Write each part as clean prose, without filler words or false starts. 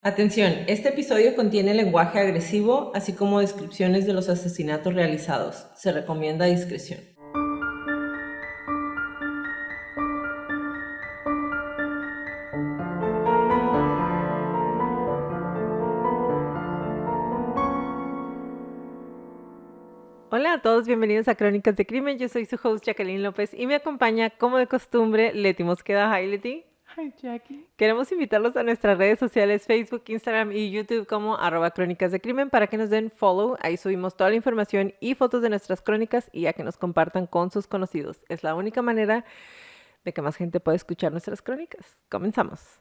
Atención, este episodio contiene lenguaje agresivo, así como descripciones de los asesinatos realizados. Se recomienda discreción. Hola a todos, bienvenidos a Crónicas de Crimen. Yo soy su host Jacqueline López y me acompaña, como de costumbre, Leti Mosqueda. Hi, Leti. Hi, Jackie. Queremos invitarlos a nuestras redes sociales, Facebook, Instagram y YouTube como @Crónicas de Crimen para que nos den follow. Ahí subimos toda la información y fotos de nuestras crónicas y a que nos compartan con sus conocidos. Es la única manera de que más gente pueda escuchar nuestras crónicas. Comenzamos.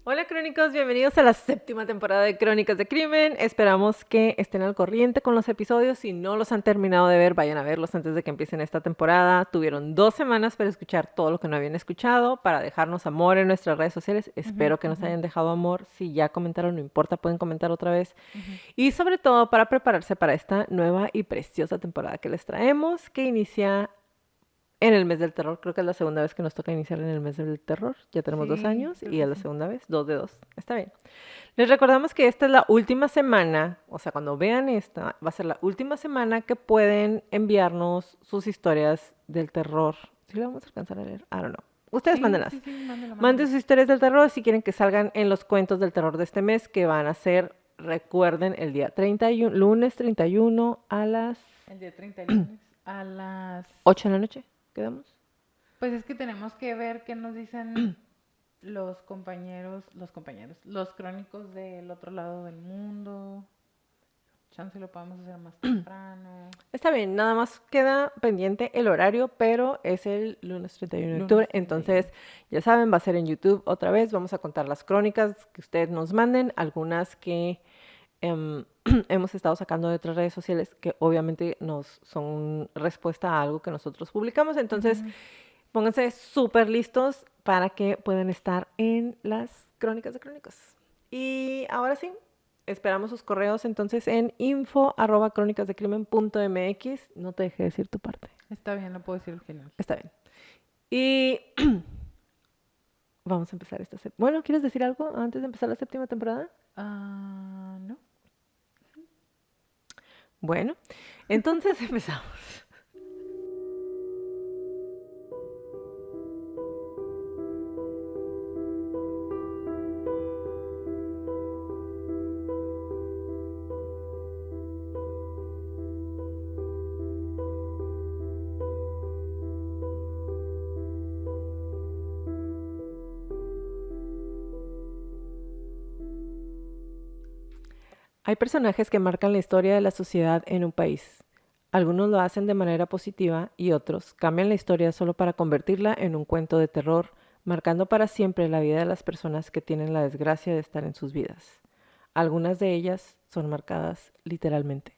Hola crónicos, bienvenidos a la 7ª temporada de Crónicas de Crimen. Esperamos que estén al corriente con los episodios. Si no los han terminado de ver, vayan a verlos antes de que empiecen esta temporada. Tuvieron 2 semanas para escuchar todo lo que no habían escuchado, para dejarnos amor en nuestras redes sociales. Espero que nos hayan dejado amor. Si ya comentaron, no importa, pueden comentar otra vez. Y sobre todo para prepararse para esta nueva y preciosa temporada que les traemos, que inicia en el mes del terror. Creo que es la segunda vez que nos toca iniciar en el mes del terror. Ya tenemos 2 años y es la segunda vez, 2 de 2. Está bien. Les recordamos que esta es la última semana, o sea, cuando vean esta, va a ser la última semana que pueden enviarnos sus historias del terror. ¿Sí lo vamos a alcanzar a leer? I don't know. Ustedes mándenlas. Manden sus historias del terror si quieren que salgan en los cuentos del terror de este mes, que van a ser, recuerden, el día 31, lunes 31 a las... El día 30 lunes a las... 8 de la noche, ¿quedamos? Pues es que tenemos que ver qué nos dicen los crónicos del otro lado del mundo. Chance lo podemos hacer más temprano. Está bien, nada más queda pendiente el horario, pero es el lunes 31 de octubre. Entonces, ya saben, va a ser en YouTube otra vez. Vamos a contar las crónicas que ustedes nos manden, algunas que hemos estado sacando de otras redes sociales que obviamente nos son respuesta a algo que nosotros publicamos. Entonces, pónganse súper listos para que puedan estar en las crónicas de crónicos. Y ahora sí, esperamos sus correos entonces en info@crónicasdecrimen.mx. No te dejé decir tu parte. Está bien, lo puedo decir al final. Está bien. Y vamos a empezar esta... Bueno, ¿quieres decir algo antes de empezar la 7ª temporada? No. Bueno, entonces empezamos. Hay personajes que marcan la historia de la sociedad en un país. Algunos lo hacen de manera positiva y otros cambian la historia solo para convertirla en un cuento de terror, marcando para siempre la vida de las personas que tienen la desgracia de estar en sus vidas. Algunas de ellas son marcadas literalmente.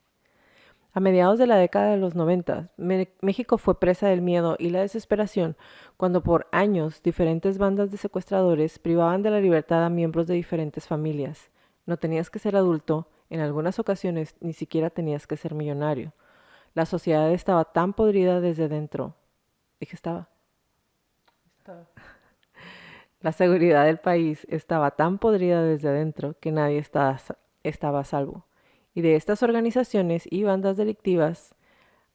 A mediados de la década de los 90, México fue presa del miedo y la desesperación cuando por años diferentes bandas de secuestradores privaban de la libertad a miembros de diferentes familias. No tenías que ser adulto, en algunas ocasiones ni siquiera tenías que ser millonario. La sociedad estaba tan podrida desde dentro. Dije estaba. La seguridad del país estaba tan podrida desde adentro que nadie estaba a salvo. Y de estas organizaciones y bandas delictivas,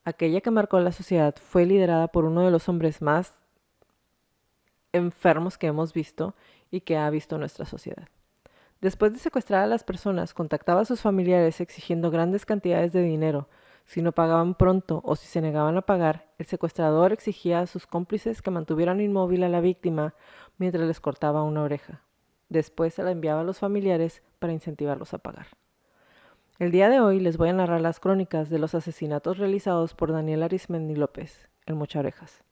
aquella que marcó la sociedad fue liderada por uno de los hombres más enfermos que hemos visto y que ha visto nuestra sociedad. Después de secuestrar a las personas, contactaba a sus familiares exigiendo grandes cantidades de dinero. Si no pagaban pronto o si se negaban a pagar, el secuestrador exigía a sus cómplices que mantuvieran inmóvil a la víctima mientras les cortaba una oreja. Después se la enviaba a los familiares para incentivarlos a pagar. El día de hoy les voy a narrar las crónicas de los asesinatos realizados por Daniel Arismendi López, el Mochaorejas.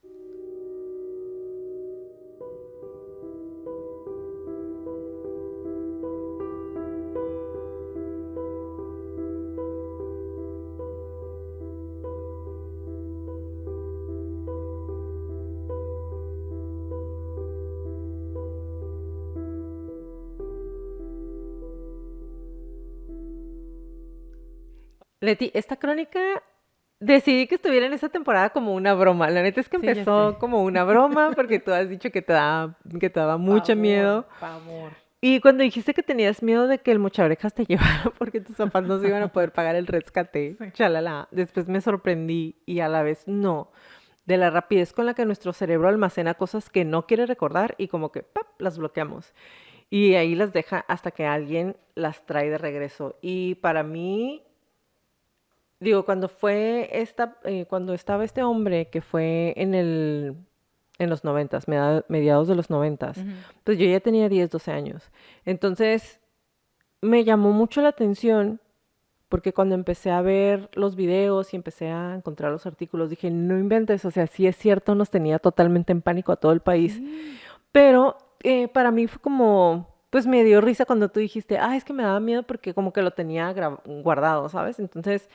Leti, esta crónica decidí que estuviera en esta temporada como una broma. La neta es que Sí, ya empezó sé. como una broma porque tú has dicho que te daba mucho Pavor, miedo. pavor. Y cuando dijiste que tenías miedo de que el mochaorejas te llevara porque tus papás no se iban a poder pagar el rescate, Sí. chalala, después me sorprendí y a la vez no, de la rapidez con la que nuestro cerebro almacena cosas que no quiere recordar y como que ¡pap! Las bloqueamos. Y ahí las deja hasta que alguien las trae de regreso. Y para mí, digo, cuando estaba este hombre que fue en los noventas, mediados de los noventas, Ujú. pues yo ya tenía 10 12 años. Entonces, me llamó mucho la atención porque cuando empecé a ver los videos y empecé a encontrar los artículos, dije, no inventes, o sea, sí es cierto, nos tenía totalmente en pánico a todo el país, Sí. pero para mí fue como, pues me dio risa cuando tú dijiste, ah, es que me daba miedo porque como que lo tenía guardado, ¿sabes? Entonces,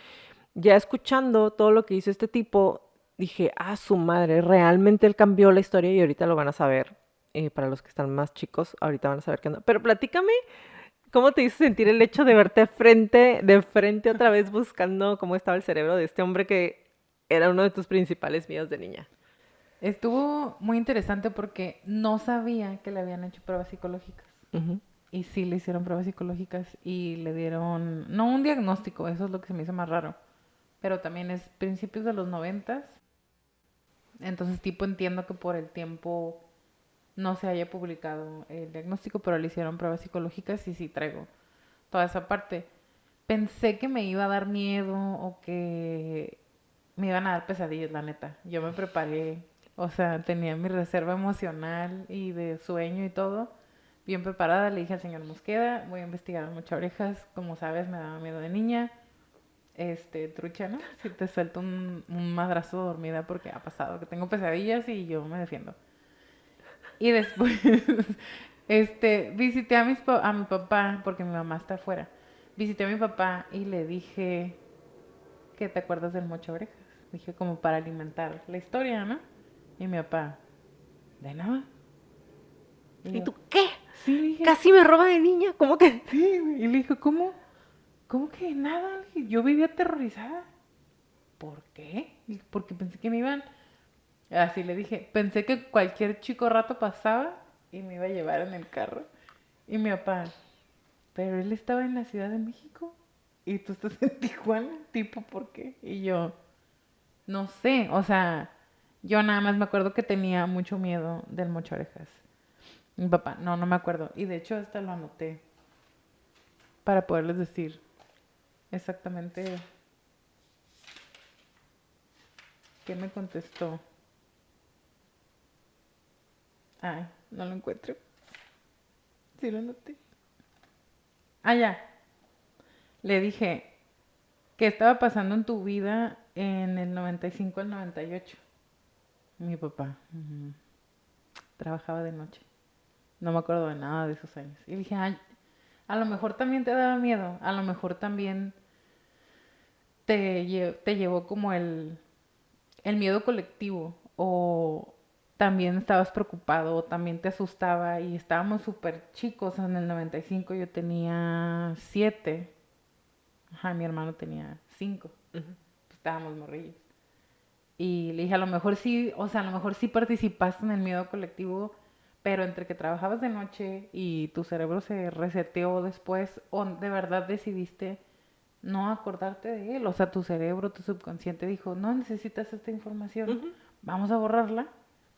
ya escuchando todo lo que hizo este tipo, dije, ah, su madre, realmente él cambió la historia y ahorita lo van a saber. Para los que están más chicos, ahorita van a saber qué onda. Pero platícame, ¿cómo te hizo sentir el hecho de verte de frente otra vez buscando cómo estaba el cerebro de este hombre que era uno de tus principales miedos de niña? Estuvo muy interesante porque no sabía que le habían hecho pruebas psicológicas. Ujú, Y sí le hicieron pruebas psicológicas y le dieron, no un diagnóstico, eso es lo que se me hizo más raro, pero también es principios de los 90. Entonces tipo entiendo que por el tiempo no se haya publicado el diagnóstico, pero le hicieron pruebas psicológicas y sí traigo toda esa parte. Pensé que me iba a dar miedo o que me iban a dar pesadillas, la neta. Yo me preparé, o sea, tenía mi reserva emocional y de sueño y todo bien preparada. Le dije al señor Mosqueda, voy a investigar muchas orejas. Como sabes, me daba miedo de niña. Trucha, ¿no? Si te suelto un madrazo dormida porque ha pasado que tengo pesadillas y yo me defiendo. Y después, visité a mi papá, porque mi mamá está afuera. Visité a mi papá y le dije, ¿qué te acuerdas del mocho orejas? Dije, como para alimentar la historia, ¿no? Y mi papá, ¿de nada? Y ¿Y yo, tú qué? sí, le dije, Casi me roba de niña, ¿cómo que? sí, güey. Y le dije, ¿cómo? ¿Cómo que nada? Le dije, yo vivía aterrorizada. ¿Por qué? Porque pensé que me iban. Así le dije, pensé que cualquier chico rato pasaba y me iba a llevar en el carro. Y mi papá, pero él estaba en la Ciudad de México y tú estás en Tijuana, tipo, ¿por qué? Y yo, no sé, o sea, yo nada más me acuerdo que tenía mucho miedo del mocho orejas. Mi papá, no, no me acuerdo. Y de hecho hasta lo anoté para poderles decir exactamente qué me contestó. Ay, no lo encuentro. Sí lo anoté. Ah, ya. Le dije, ¿qué estaba pasando en tu vida en el 95 al 98? Mi papá, trabajaba de noche. No me acuerdo de nada de esos años. Y dije, ay, a lo mejor también te daba miedo. A lo mejor también te llevó como el miedo colectivo. O también estabas preocupado. O también te asustaba. Y estábamos súper chicos. En el 95 yo tenía 7. Ajá, mi hermano tenía 5. Ujú. Estábamos morrillos. Y le dije, a lo mejor sí, o sea, a lo mejor sí participaste en el miedo colectivo, pero entre que trabajabas de noche y tu cerebro se reseteó después, o de verdad decidiste no acordarte de él. O sea, tu cerebro, tu subconsciente dijo, no necesitas esta información, Ujú. vamos a borrarla,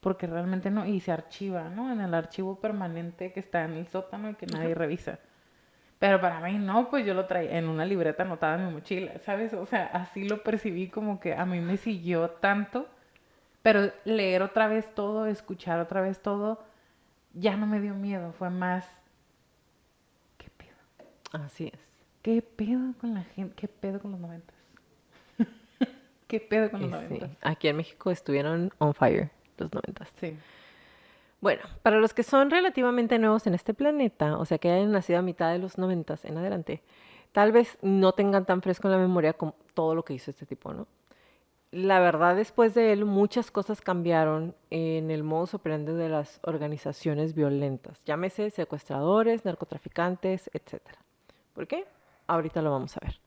porque realmente no, y se archiva, ¿no? En el archivo permanente que está en el sótano y que Ajá. nadie revisa. Pero para mí no, pues yo lo traía en una libreta anotada en mi mochila, ¿sabes? O sea, así lo percibí como que a mí me siguió tanto, pero leer otra vez todo, escuchar otra vez todo, ya no me dio miedo, fue más, ¿qué pedo? Así es. ¿Qué pedo con la gente? ¿Qué pedo con los 90? ¿Qué pedo con los Y 90? sí, aquí en México estuvieron on fire los noventas. Sí. Bueno, para los que son relativamente nuevos en este planeta, o sea que hayan nacido a mitad de los noventas en adelante, tal vez no tengan tan fresco en la memoria como todo lo que hizo este tipo, ¿no? La verdad, después de él, muchas cosas cambiaron en el modus operandi de las organizaciones violentas, llámese secuestradores, narcotraficantes, etcétera. ¿Por qué? Ahorita lo vamos a ver.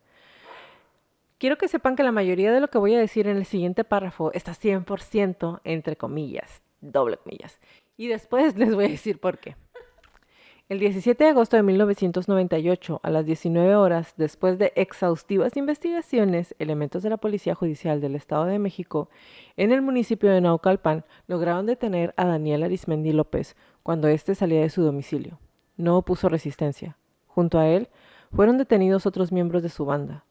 Quiero que sepan que la mayoría de lo que voy a decir en el siguiente párrafo está 100% entre comillas, doble comillas. Y después les voy a decir por qué. El 17 de agosto de 1998, a las 19 horas, después de exhaustivas investigaciones, elementos de la Policía Judicial del Estado de México en el municipio de Naucalpan lograron detener a Daniel Arismendi López cuando éste salía de su domicilio. No opuso resistencia. Junto a él fueron detenidos otros miembros de su banda.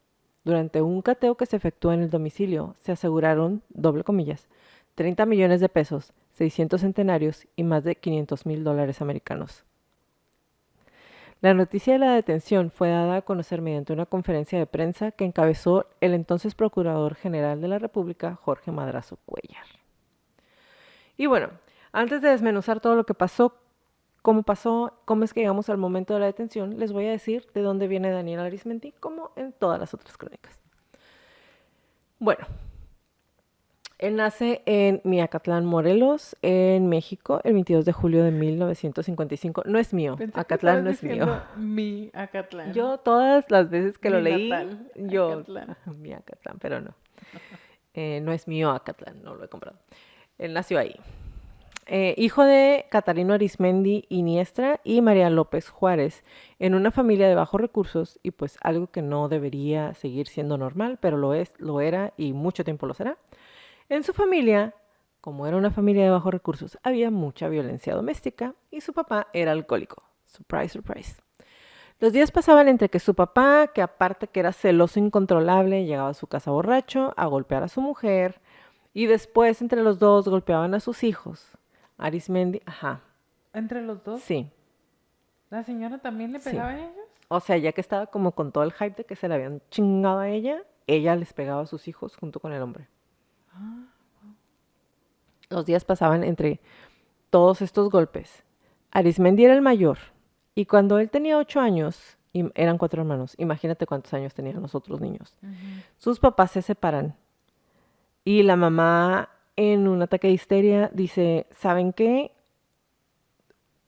Durante un cateo que se efectuó en el domicilio, se aseguraron, doble comillas, 30 millones de pesos, 600 centenarios y más de $500,000 americanos. La noticia de la detención fue dada a conocer mediante una conferencia de prensa que encabezó el entonces Procurador General de la República, Jorge Madrazo Cuéllar. Y bueno, antes de desmenuzar todo lo que pasó, cómo es que llegamos al momento de la detención, les voy a decir de dónde viene Daniel Arismendi, como en todas las otras crónicas. Bueno, él nace en Miacatlán, Morelos, en México, el 22 de julio de 1955. No es mío, Pensé que Acatlán no estabas es mío. diciendo mi Acatlán. Yo todas las veces que lo Mi leí, natal, yo, Acatlán. mi Acatlán, pero no. No es mío Acatlán, no lo he comprado. Él nació ahí. Hijo de Catarino Arismendi Iniestra y María López Juárez, en una familia de bajos recursos y pues algo que no debería seguir siendo normal, pero lo era y mucho tiempo lo será. En su familia, como era una familia de bajos recursos, había mucha violencia doméstica y su papá era alcohólico. Surprise, surprise. Los días pasaban entre que su papá, que aparte que era celoso incontrolable, llegaba a su casa borracho a golpear a su mujer y después entre los dos golpeaban a sus hijos. Arismendi, ajá, ¿Entre los dos? sí, ¿La señora también le sí. pegaba a ellos? O sea, ya que estaba como con todo el hype de que se le habían chingado a ella les pegaba a sus hijos junto con el hombre. Los días pasaban entre todos estos golpes. Arismendi era el mayor y cuando él tenía 8 años, eran 4 hermanos, imagínate cuántos años tenían los otros niños. Sus papás se separan y la mamá en un ataque de histeria dice, ¿saben qué?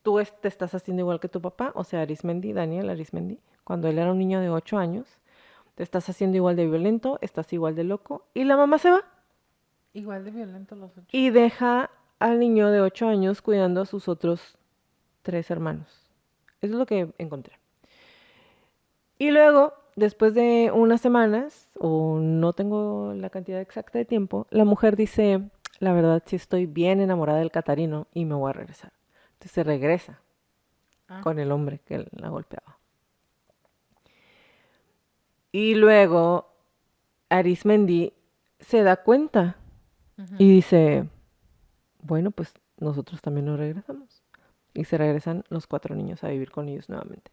Tú te estás haciendo igual que tu papá, o sea, Daniel Arismendi, cuando él era un niño de 8 años, te estás haciendo igual de violento, estás igual de loco y la mamá se va. Igual de violento los 8. Y deja al niño de 8 años cuidando a sus otros 3 hermanos. Eso es lo que encontré. Y luego, después de unas semanas, o no tengo la cantidad exacta de tiempo, la mujer dice, la verdad sí estoy bien enamorada del Catarino y me voy a regresar. Entonces se regresa con el hombre que la golpeaba. Y luego Arismendi se da cuenta y dice, bueno, pues nosotros también nos regresamos. Y se regresan los 4 niños a vivir con ellos nuevamente.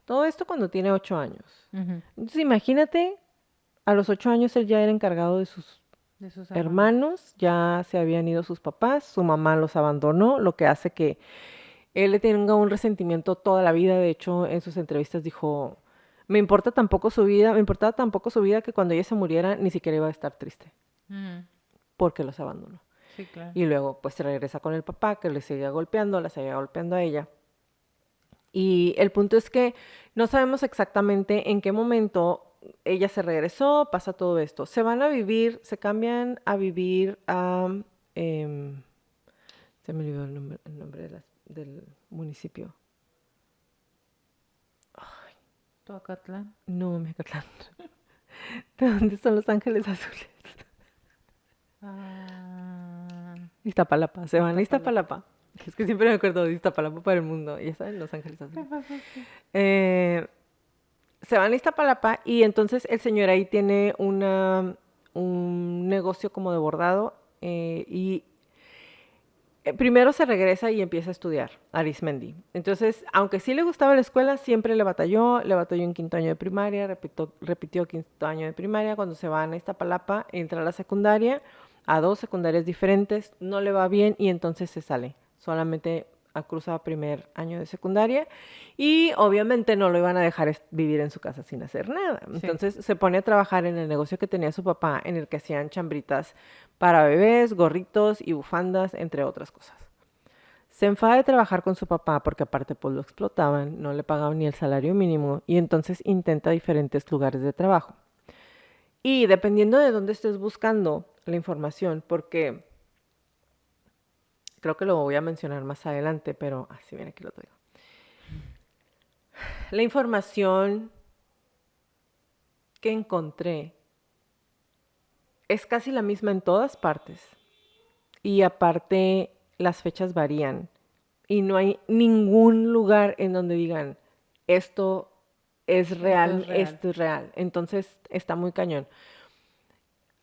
Todo esto cuando tiene 8 años. Entonces imagínate, a los 8 años él ya era encargado de sus hermanos, ya se habían ido sus papás, su mamá los abandonó, lo que hace que él le tenga un resentimiento toda la vida. De hecho, en sus entrevistas dijo, me importaba tan poco su vida que cuando ella se muriera ni siquiera iba a estar triste, porque los abandonó. Sí, claro. Y luego pues se regresa con el papá que le seguía golpeando, la seguía golpeando a ella. Y el punto es que no sabemos exactamente en qué momento ella se regresó, pasa todo esto. Se cambian a vivir a... se me olvidó el nombre del municipio. ¿Toacatlán? No, Mecatlán. ¿De dónde son Los Ángeles Azules? Iztapalapa. Se van a Iztapalapa. Es que siempre me acuerdo de Iztapalapa para el mundo. Ya saben, Los Ángeles Azules. ¿Qué pasó? Se van a Iztapalapa y entonces el señor ahí tiene un negocio como de bordado y primero se regresa y empieza a estudiar Arismendi. Entonces, aunque sí le gustaba la escuela, siempre le batalló en quinto año de primaria, repitió quinto año de primaria. Cuando se van a Iztapalapa, entra a la secundaria, a 2 secundarias diferentes, no le va bien y entonces se sale. Solamente cruza primer año de secundaria y obviamente no lo iban a dejar vivir en su casa sin hacer nada. Entonces se pone a trabajar en el negocio que tenía su papá, en el que hacían chambritas para bebés, gorritos y bufandas, entre otras cosas. Se enfada de trabajar con su papá porque aparte pues lo explotaban, no le pagaban ni el salario mínimo y entonces intenta diferentes lugares de trabajo. Y dependiendo de dónde estés buscando la información, porque creo que lo voy a mencionar más adelante, pero así bien, aquí lo traigo. La información que encontré es casi la misma en todas partes. Y aparte, las fechas varían. Y no hay ningún lugar en donde digan, esto es real, esto es real. Entonces, está muy cañón.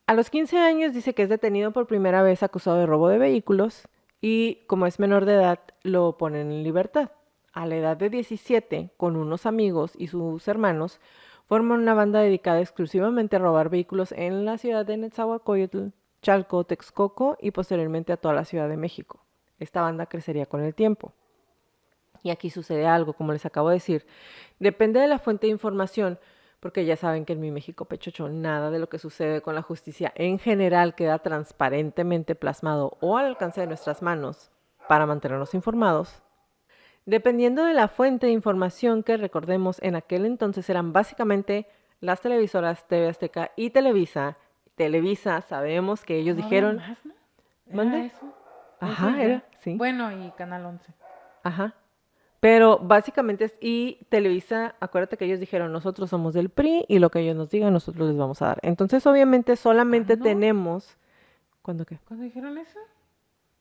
A los 15 años dice que es detenido por primera vez acusado de robo de vehículos y como es menor de edad, lo ponen en libertad. A la edad de 17, con unos amigos y sus hermanos, forman una banda dedicada exclusivamente a robar vehículos en la ciudad de Nezahualcóyotl, Chalco, Texcoco y posteriormente a toda la Ciudad de México. Esta banda crecería con el tiempo. Y aquí sucede algo, como les acabo de decir. Depende de la fuente de información, porque ya saben que en mi México Pechocho nada de lo que sucede con la justicia en general queda transparentemente plasmado o al alcance de nuestras manos para mantenernos informados. Dependiendo de la fuente de información que recordemos, en aquel entonces eran básicamente las televisoras TV Azteca y Televisa. Televisa, sabemos que ellos No había dijeron... más, ¿no? ¿Mande? Eso. Eso Ajá, y era, ya. sí. Bueno, y Canal 11. Ajá. Pero básicamente y Televisa, acuérdate que ellos dijeron, nosotros somos del PRI y lo que ellos nos digan, nosotros les vamos a dar. Entonces, obviamente, solamente ¿Cuándo? tenemos... ¿Cuándo qué? ¿Cuándo dijeron eso?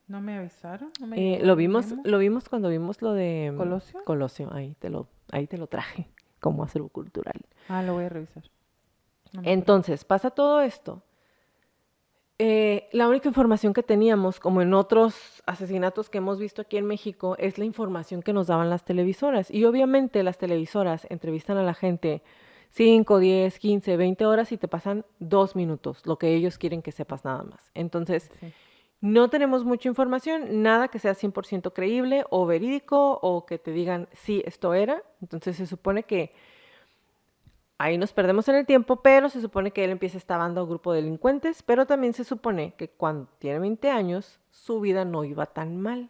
¿No me avisaron? ¿No me llegó el memo? Lo vimos cuando vimos lo de ¿Colosio? Colosio, ahí te lo traje como acervo cultural. Ah, lo voy a revisar. No me acuerdo. Entonces, pasa todo esto. La única información que teníamos, como en otros asesinatos que hemos visto aquí en México, es la información que nos daban las televisoras. Y obviamente las televisoras entrevistan a la gente 5, 10, 15, 20 horas y te pasan 2 minutos, lo que ellos quieren que sepas nada más. Entonces, Sí. no tenemos mucha información, nada que sea 100% creíble o verídico o que te digan, sí, esto era. Entonces se supone que ahí nos perdemos en el tiempo, pero se supone que él empieza esta banda o grupo de delincuentes, pero también se supone que cuando tiene 20 años, su vida no iba tan mal.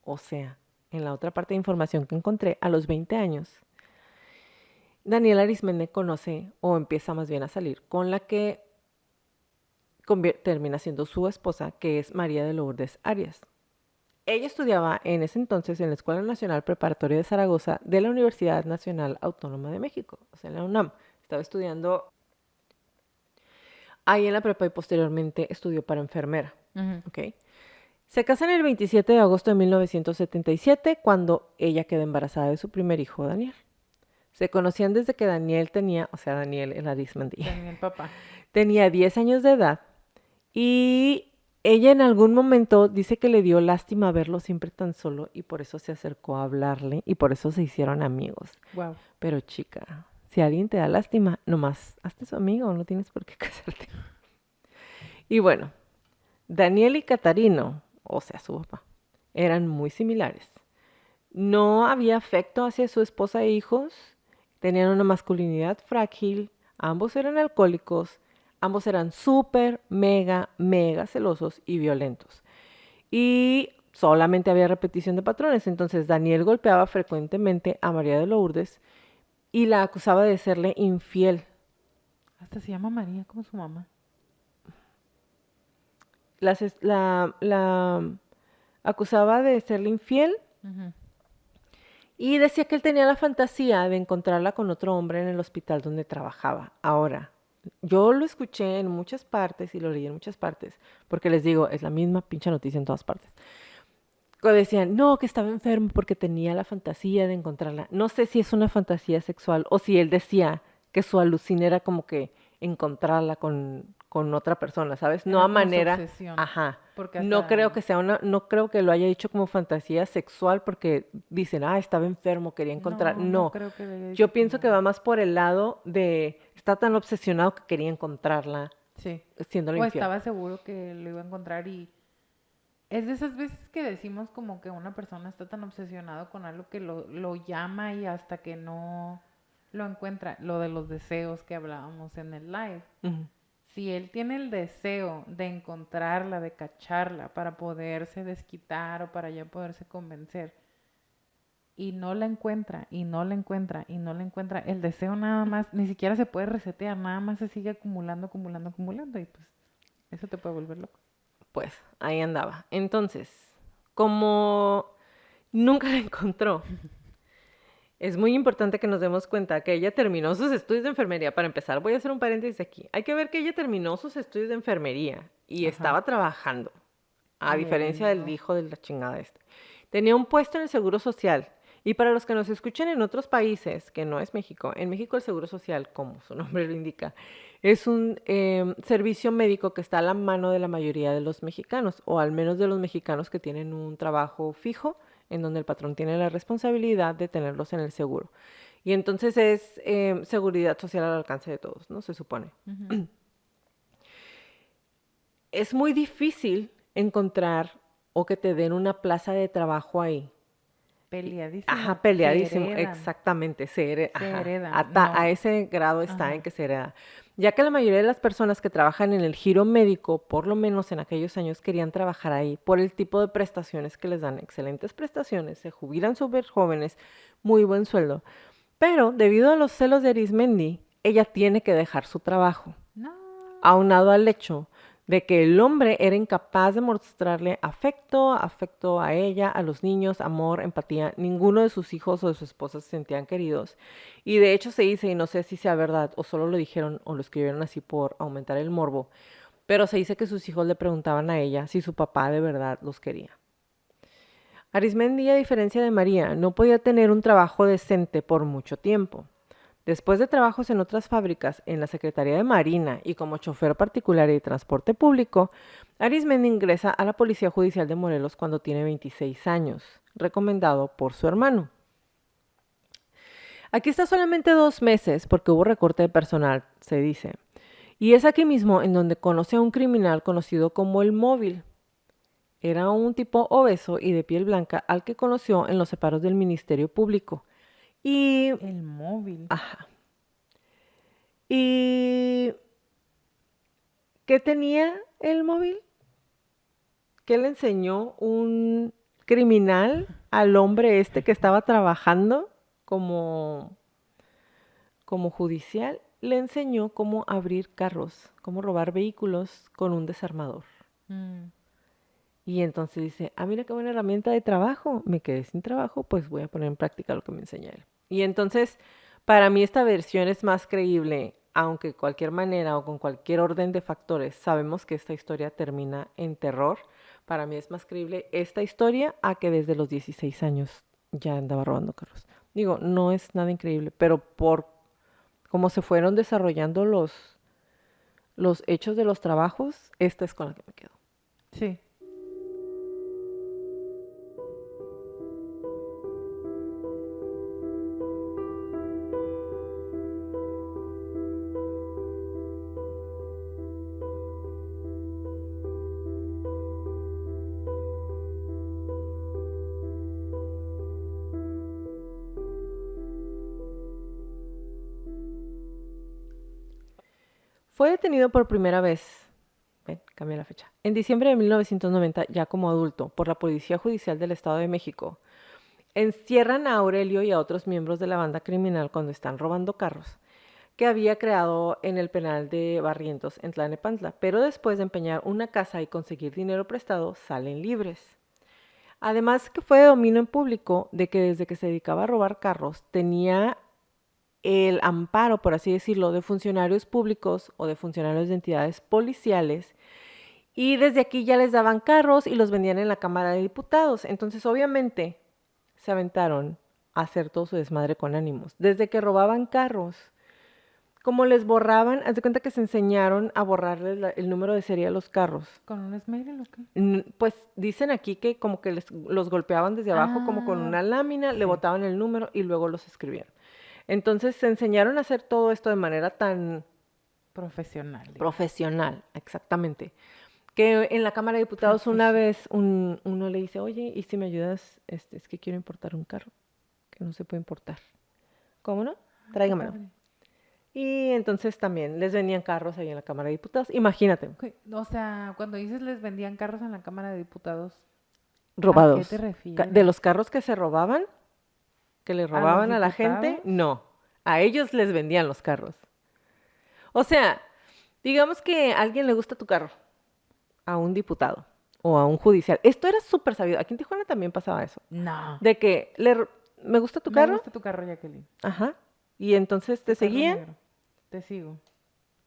O sea, en la otra parte de información que encontré, a los 20 años, Daniel Arismendi conoce, o empieza más bien a salir, con la que termina siendo su esposa, que es María de Lourdes Arias. Ella estudiaba en ese entonces en la Escuela Nacional Preparatoria de Zaragoza de la Universidad Nacional Autónoma de México, o sea, en la UNAM. Estaba estudiando ahí en la prepa y posteriormente estudió para enfermera. Ujú. ¿Ok? Se casan el 27 de agosto de 1977 cuando ella queda embarazada de su primer hijo, Daniel. Se conocían desde que Daniel tenía, o sea, Daniel el Arismendi, Tenía el papá. tenía 10 años de edad y ella en algún momento dice que le dio lástima verlo siempre tan solo y por eso se acercó a hablarle y por eso se hicieron amigos. Wow. Pero chica, si alguien te da lástima, nomás hazte su amigo, no tienes por qué casarte. Y bueno, Daniel y Catarino, o sea, su papá, eran muy similares. No había afecto hacia su esposa e hijos, tenían una masculinidad frágil, ambos eran alcohólicos, ambos eran súper, mega celosos y violentos. Y solamente había repetición de patrones, entonces Daniel golpeaba frecuentemente a María de Lourdes y la acusaba de serle infiel. Hasta se llama María como su mamá. La acusaba de serle infiel Ujú. y decía que él tenía la fantasía de encontrarla con otro hombre en el hospital donde trabajaba. Ahora, yo lo escuché en muchas partes y lo leí en muchas partes, porque les digo, es la misma pinche noticia en todas partes. Decían, no, que estaba enfermo porque tenía la fantasía de encontrarla. No sé si es una fantasía sexual o si él decía que su alucina era como que encontrarla con otra persona, ¿sabes? No Era a como su manera, obsesión. ajá. Porque No hasta... creo que sea no creo que lo haya dicho como fantasía sexual porque dicen, estaba enfermo, quería encontrar. No No, creo que le haya yo dicho pienso que como... va más por el lado de, está tan obsesionado que quería encontrarla, Sí. siéndolo O infiel. estaba seguro que lo iba a encontrar y... Es de esas veces que decimos como que una persona está tan obsesionado con algo que lo llama y hasta que no lo encuentra. Lo de los deseos que hablábamos en el live. Ujú. Si él tiene el deseo de encontrarla, de cacharla, para poderse desquitar o para ya poderse convencer, y no la encuentra, y no la encuentra, y no la encuentra, el deseo nada más, ni siquiera se puede resetear, nada más se sigue acumulando, acumulando, acumulando, y pues eso te puede volver loco. Pues ahí andaba. Entonces, como nunca la encontró, es muy importante que nos demos cuenta que ella terminó sus estudios de enfermería. Para empezar, voy a hacer un paréntesis aquí. Hay que ver que ella terminó sus estudios de enfermería y Ajá. estaba trabajando, a Y diferencia él del no. hijo de la chingada este. Tenía un puesto en el Seguro Social. Y para los que nos escuchen en otros países, que no es México, en México el Seguro Social, como su nombre lo indica, es un servicio médico que está a la mano de la mayoría de los mexicanos, o al menos de los mexicanos que tienen un trabajo fijo, en donde el patrón tiene la responsabilidad de tenerlos en el seguro. Y entonces es seguridad social al alcance de todos, ¿no? Se supone. Ujú. Es muy difícil encontrar o que te den una plaza de trabajo ahí. Peleadísimo, Ajá, se peleadísimo, heredan, exactamente, se ajá, heredan, no, a ese grado está en ajá. que se hereda. Ya que la mayoría de las personas que trabajan en el giro médico, por lo menos en aquellos años, querían trabajar ahí por el tipo de prestaciones que les dan, excelentes prestaciones, se jubilan súper jóvenes, muy buen sueldo. Pero debido a los celos de Arismendi, ella tiene que dejar su trabajo, No, aunado al hecho de que el hombre era incapaz de mostrarle afecto a ella, a los niños, amor, empatía. Ninguno de sus hijos o de su esposa se sentían queridos. Y de hecho se dice, y no sé si sea verdad, o solo lo dijeron o lo escribieron así por aumentar el morbo, pero se dice que sus hijos le preguntaban a ella si su papá de verdad los quería. Arismendi, a diferencia de María, no podía tener un trabajo decente por mucho tiempo. Después de trabajos en otras fábricas, en la Secretaría de Marina y como chofer particular y de transporte público, Arismendi ingresa a la Policía Judicial de Morelos cuando tiene 26 años, recomendado por su hermano. Aquí está solamente 2 meses porque hubo recorte de personal, se dice. Y es aquí mismo en donde conoce a un criminal conocido como el Móvil. Era un tipo obeso y de piel blanca al que conoció en los separos del Ministerio Público. Y, el móvil. ajá, y ¿qué tenía el Móvil? ¿Qué le enseñó un criminal al hombre este que estaba trabajando como, como judicial? Le enseñó cómo abrir carros, cómo robar vehículos con un desarmador. Mm, Y entonces dice, ah, mira qué buena herramienta de trabajo. Me quedé sin trabajo, pues voy a poner en práctica lo que me enseña él. Y entonces, para mí esta versión es más creíble, aunque de cualquier manera o con cualquier orden de factores, sabemos que esta historia termina en terror. Para mí es más creíble esta historia a que desde los 16 años ya andaba robando carros. Digo, no es nada increíble, pero por cómo se fueron desarrollando los hechos de los trabajos, esta es con la que me quedo. sí. Fue detenido por primera vez, cambié la fecha, en diciembre de 1990, ya como adulto, por la Policía Judicial del Estado de México. Encierran a Aurelio y a otros miembros de la banda criminal cuando están robando carros que había creado en el penal de Barrientos en Tlalnepantla, pero después de empeñar una casa y conseguir dinero prestado, salen libres. Además que fue de dominio en público de que desde que se dedicaba a robar carros tenía el amparo, por así decirlo, de funcionarios públicos o de funcionarios de entidades policiales y desde aquí ya les daban carros y los vendían en la Cámara de Diputados. Entonces, obviamente, se aventaron a hacer todo su desmadre con ánimos. Desde que robaban carros, como les borraban, haz de cuenta que se enseñaron a borrarles el número de serie a los carros. ¿Con un smiley o qué? Pues dicen aquí que como que los golpeaban desde abajo como con Ah, una lámina, le sí. botaban el número y luego los escribieron. Entonces se enseñaron a hacer todo esto de manera tan Profesional, digamos. profesional, exactamente, que en la Cámara de Diputados una Professional. vez uno le dice, oye, ¿y si me ayudas? Es que quiero importar un carro, que no se puede importar. ¿Cómo no? Ah, qué Tráigamelo. padre. Y entonces también les vendían carros ahí en la Cámara de Diputados. Imagínate, Ok, o sea, cuando dices les vendían carros en la Cámara de Diputados, ¿a qué te robados. De refieres? los carros que se robaban, que le robaban a la gente, diputados? no, a ellos les vendían los carros. O sea, digamos que a alguien le gusta tu carro, a un diputado o a un judicial. Esto era súper sabido. Aquí en Tijuana también pasaba eso. No. De que me gusta tu Me carro, gusta tu carro, Jacqueline. ajá, y entonces te Tu carro seguían, negro. Te sigo.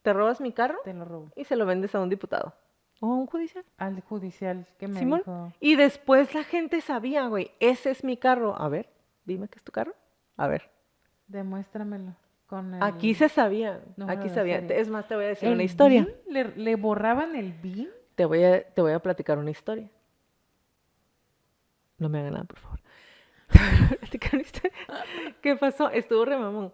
te robas mi carro Te lo robo. y se lo vendes a un diputado o a un judicial. Al judicial que me Simón. dijo. Y después la gente sabía, güey, ese es mi carro. A ver, dime que es tu carro. A ver. Demuéstramelo. Con el Aquí se sabía, número aquí de sabía. serie. Es más, te voy a decir ¿El una historia. BIN? ¿Le borraban el BIN? Te voy a platicar una historia. No me hagan nada, por favor. Te voy a platicar una historia. ¿Qué pasó? Estuvo re mamón.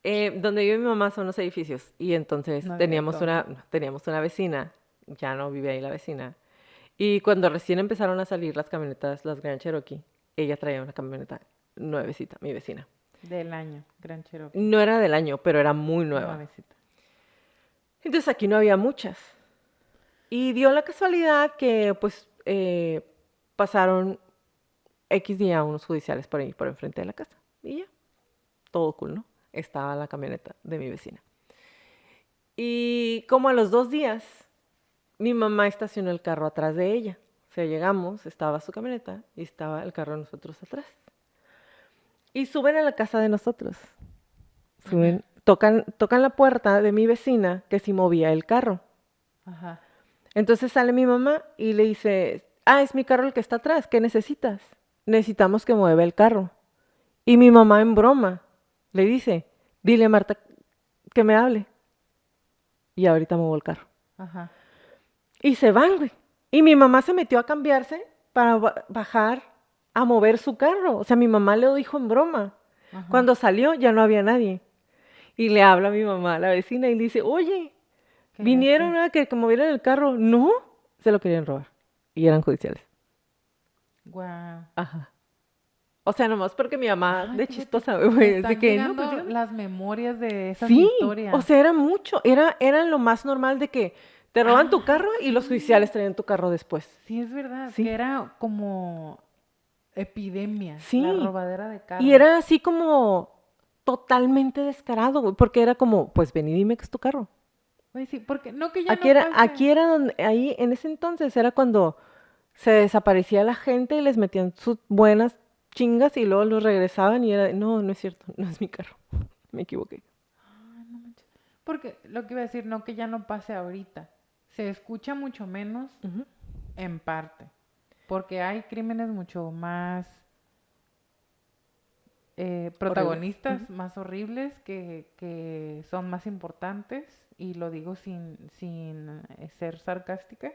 Donde vive mi mamá son los edificios y entonces No, teníamos directo. una vecina, ya no vive ahí la vecina, y cuando recién empezaron a salir las camionetas, las Grand Cherokee, ella traía una camioneta nuevecita, mi vecina. Del año. Gran Cherokee. No era del año, pero era muy nueva. Nuevecita. Entonces aquí no había muchas. Y dio la casualidad que pues pasaron X día unos judiciales por ahí, por enfrente de la casa. Y ya, todo cool, ¿no? Estaba la camioneta de mi vecina. Y como a los 2 días, mi mamá estacionó el carro atrás de ella. O sea, llegamos, estaba su camioneta y estaba el carro de nosotros atrás. Y suben a la casa de nosotros. Suben, tocan la puerta de mi vecina que si movía el carro. Ajá. Entonces sale mi mamá y le dice, es mi carro el que está atrás, ¿qué necesitas? Necesitamos que mueva el carro. Y mi mamá en broma le dice, dile a Marta que me hable. Y ahorita muevo el carro. Ajá. Y se van, güey. Y mi mamá se metió a cambiarse para bajar a mover su carro. O sea, mi mamá le lo dijo en broma. Ajá. Cuando salió ya no había nadie. Y le habla a mi mamá, a la vecina, y le dice, oye, ¿Qué vinieron gaste? a que movieran el carro. No, se lo querían robar. Y eran judiciales. Guau. Ajá. O sea, nomás porque mi mamá Ay, de fíjate, chistosa, me güey, es de están que, no, llegando pues dígame. las memorias de esas Sí, historias. o sea, era mucho. Era lo más normal de que te roban tu carro y los sí. judiciales traían tu carro después. Sí, es verdad, Sí. que era como epidemia, Sí. la robadera de carros. Y era así como totalmente descarado, güey, porque era como, pues ven y dime que es tu carro. Güey, sí, porque no que ya Aquí no era, pase. aquí era donde, ahí en ese entonces era cuando se desaparecía la gente y les metían sus buenas chingas y luego los regresaban y era, no, no es cierto, no es mi carro, me equivoqué. Ay, no manches. Porque lo que iba a decir, no que ya no pase ahorita. Se escucha mucho menos Ujú. en parte. Porque hay crímenes mucho más protagonistas, más horribles, que son más importantes. Y lo digo sin ser sarcástica.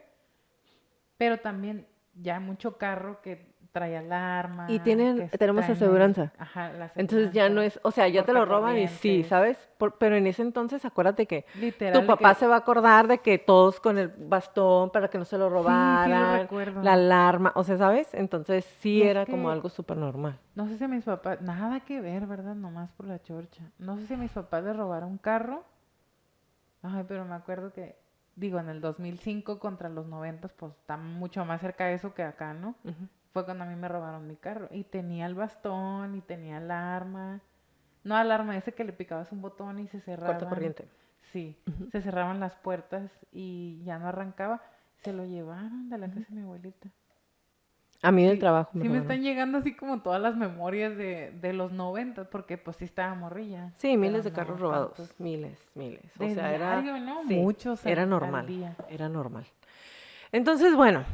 Pero también ya mucho carro que trae alarma. Y que tenemos trae aseguranza. Ajá, la Entonces ya no aseguranza, es, o sea, ya te lo roban y sí, cortacorrientes. ¿sabes? Pero en ese entonces acuérdate que Literal. tu de papá que- se va a acordar de que todos con el bastón para que no se lo Sí, sí lo robaran, recuerdo. la alarma, o sea, ¿sabes? Entonces sí Y es era como que- algo súper normal. No sé si a mis papás, nada que ver, ¿verdad? Nomás por la chorcha. No sé si a mis papás les robaron un carro. Ay, pero me acuerdo que, digo, en el 2005 contra los 90, pues está mucho más cerca de eso que acá, ¿no? Ujú. Fue cuando a mí me robaron mi carro. Y tenía el bastón y tenía alarma. No alarma, ese que le picabas un botón y se cerraban. Corta corriente. Sí, se cerraban las puertas y ya no arrancaba. Se lo llevaron de la casa de mi abuelita. A mí del Sí, trabajo me sí me robaron. están llegando así como todas las memorias de los 90, porque pues sí estaba morrilla. Sí, miles pero de carros no robados, tantos. miles. O De sea, era, diario, ¿no? sí, Muchos era al normal, día. era normal. Entonces, bueno,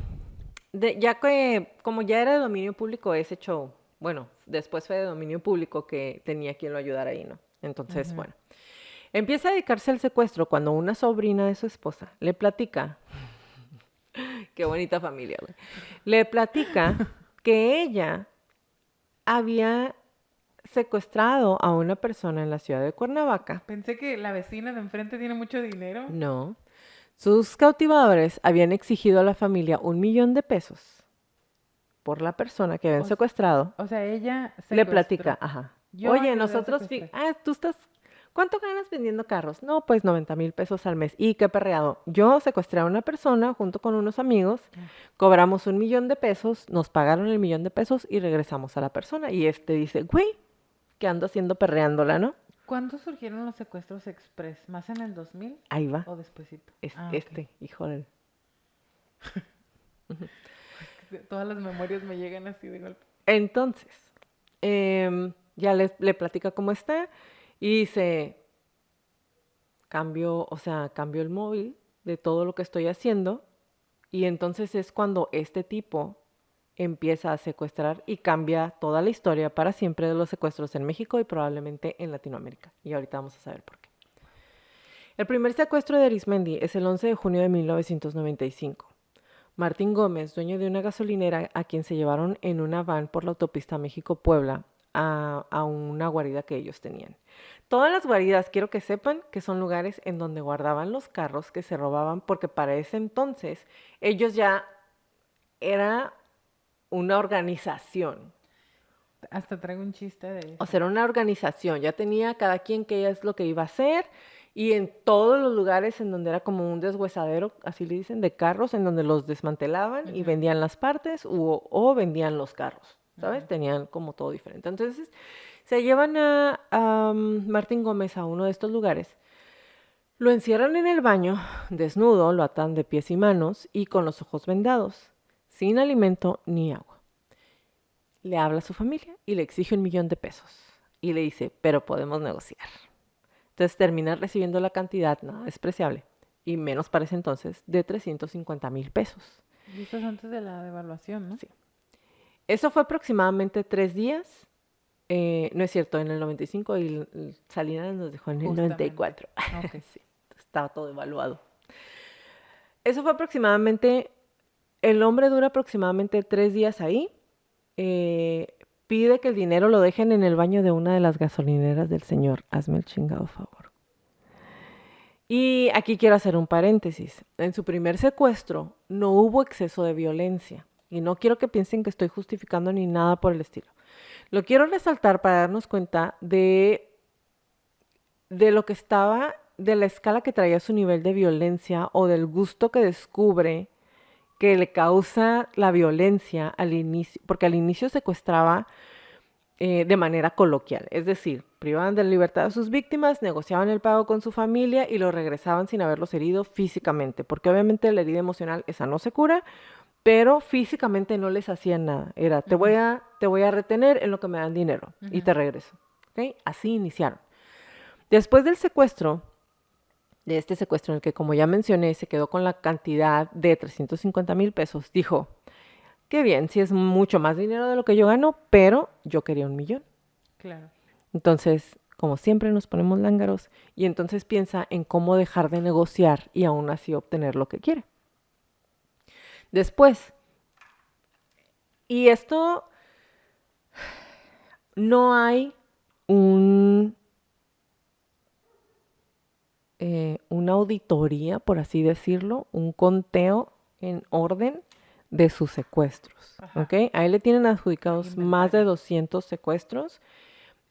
ya que como ya era de dominio público ese show, bueno, después fue de dominio público que tenía quien lo ayudara ahí, ¿no? Entonces, Ujú. bueno, empieza a dedicarse al secuestro cuando una sobrina de su esposa le platica, qué bonita familia, güey, le platica que ella había secuestrado a una persona en la ciudad de Cuernavaca. Pensé que la vecina de enfrente tiene mucho dinero. No. Sus cautivadores habían exigido a la familia $1,000,000 por la persona que habían O, secuestrado. o sea, ella Le secuestró. platica, ajá. Yo Oye, ayudé a nosotros, secuestrar. tú estás, ¿cuánto ganas vendiendo carros? No, pues 90,000 pesos al mes. Y qué perreado. Yo secuestré a una persona junto con unos amigos, cobramos $1,000,000, nos pagaron el $1,000,000 y regresamos a la persona. Y este dice, güey, que ando haciendo perreándola, ¿no? ¿Cuándo surgieron los secuestros express? ¿Más en el 2000 Ahí va, o despuesito? es Ok. hijo de... Todas las memorias me llegan así de golpe. Entonces, ya le platica cómo está y dice, cambio el móvil de todo lo que estoy haciendo y entonces es cuando este tipo empieza a secuestrar y cambia toda la historia para siempre de los secuestros en México y probablemente en Latinoamérica. Y ahorita vamos a saber por qué. El primer secuestro de Arismendi es el 11 de junio de 1995. Martín Gómez, dueño de una gasolinera a quien se llevaron en una van por la autopista México-Puebla a una guarida que ellos tenían. Todas las guaridas, quiero que sepan que son lugares en donde guardaban los carros que se robaban porque para ese entonces ellos ya era una organización. Hasta traigo un chiste de O eso. sea, era una organización, ya tenía cada quien qué es lo que iba a hacer y en todos los lugares en donde era como un deshuesadero, así le dicen, de carros, en donde los desmantelaban y vendían las partes o vendían los carros, ¿sabes? Tenían como todo diferente. Entonces, se llevan a Martín Gómez a uno de estos lugares, lo encierran en el baño, desnudo, lo atan de pies y manos y con los ojos vendados, sin alimento ni agua. Le habla a su familia y le exige $1,000,000 y le dice, pero podemos negociar. Entonces termina recibiendo la cantidad nada despreciable y menos para ese entonces de $350,000. Y esto es antes de la devaluación, ¿no? Sí. Eso fue aproximadamente 3 días. No es cierto, en el 95 y Salinas nos dejó en el Justamente. 94. Ok. Sí, estaba todo evaluado. Eso fue aproximadamente, el hombre dura aproximadamente 3 días ahí. Pide que el dinero lo dejen en el baño de una de las gasolineras del señor. Hazme el chingado favor. Y aquí quiero hacer un paréntesis. En su primer secuestro no hubo exceso de violencia. Y no quiero que piensen que estoy justificando ni nada por el estilo. Lo quiero resaltar para darnos cuenta de lo que estaba, de la escala que traía su nivel de violencia o del gusto que descubre que le causa la violencia al inicio, porque al inicio secuestraba de manera coloquial, es decir, privaban de la libertad a sus víctimas, negociaban el pago con su familia y lo regresaban sin haberlos herido físicamente, porque obviamente la herida emocional esa no se cura, pero físicamente no les hacían nada. Era, te voy a retener en lo que me dan dinero y te regreso. ¿Okay? Así iniciaron. Después del secuestro, de este secuestro en el que, como ya mencioné, se quedó con la cantidad de $350,000, dijo, qué bien, sí es mucho más dinero de lo que yo gano, pero yo quería $1,000,000. Claro. Entonces, como siempre nos ponemos lángaros y entonces piensa en cómo dejar de negociar y aún así obtener lo que quiere. Después, y esto no hay una auditoría, por así decirlo, un conteo en orden de sus secuestros. ¿Ok? A él le tienen adjudicados más de 200 secuestros.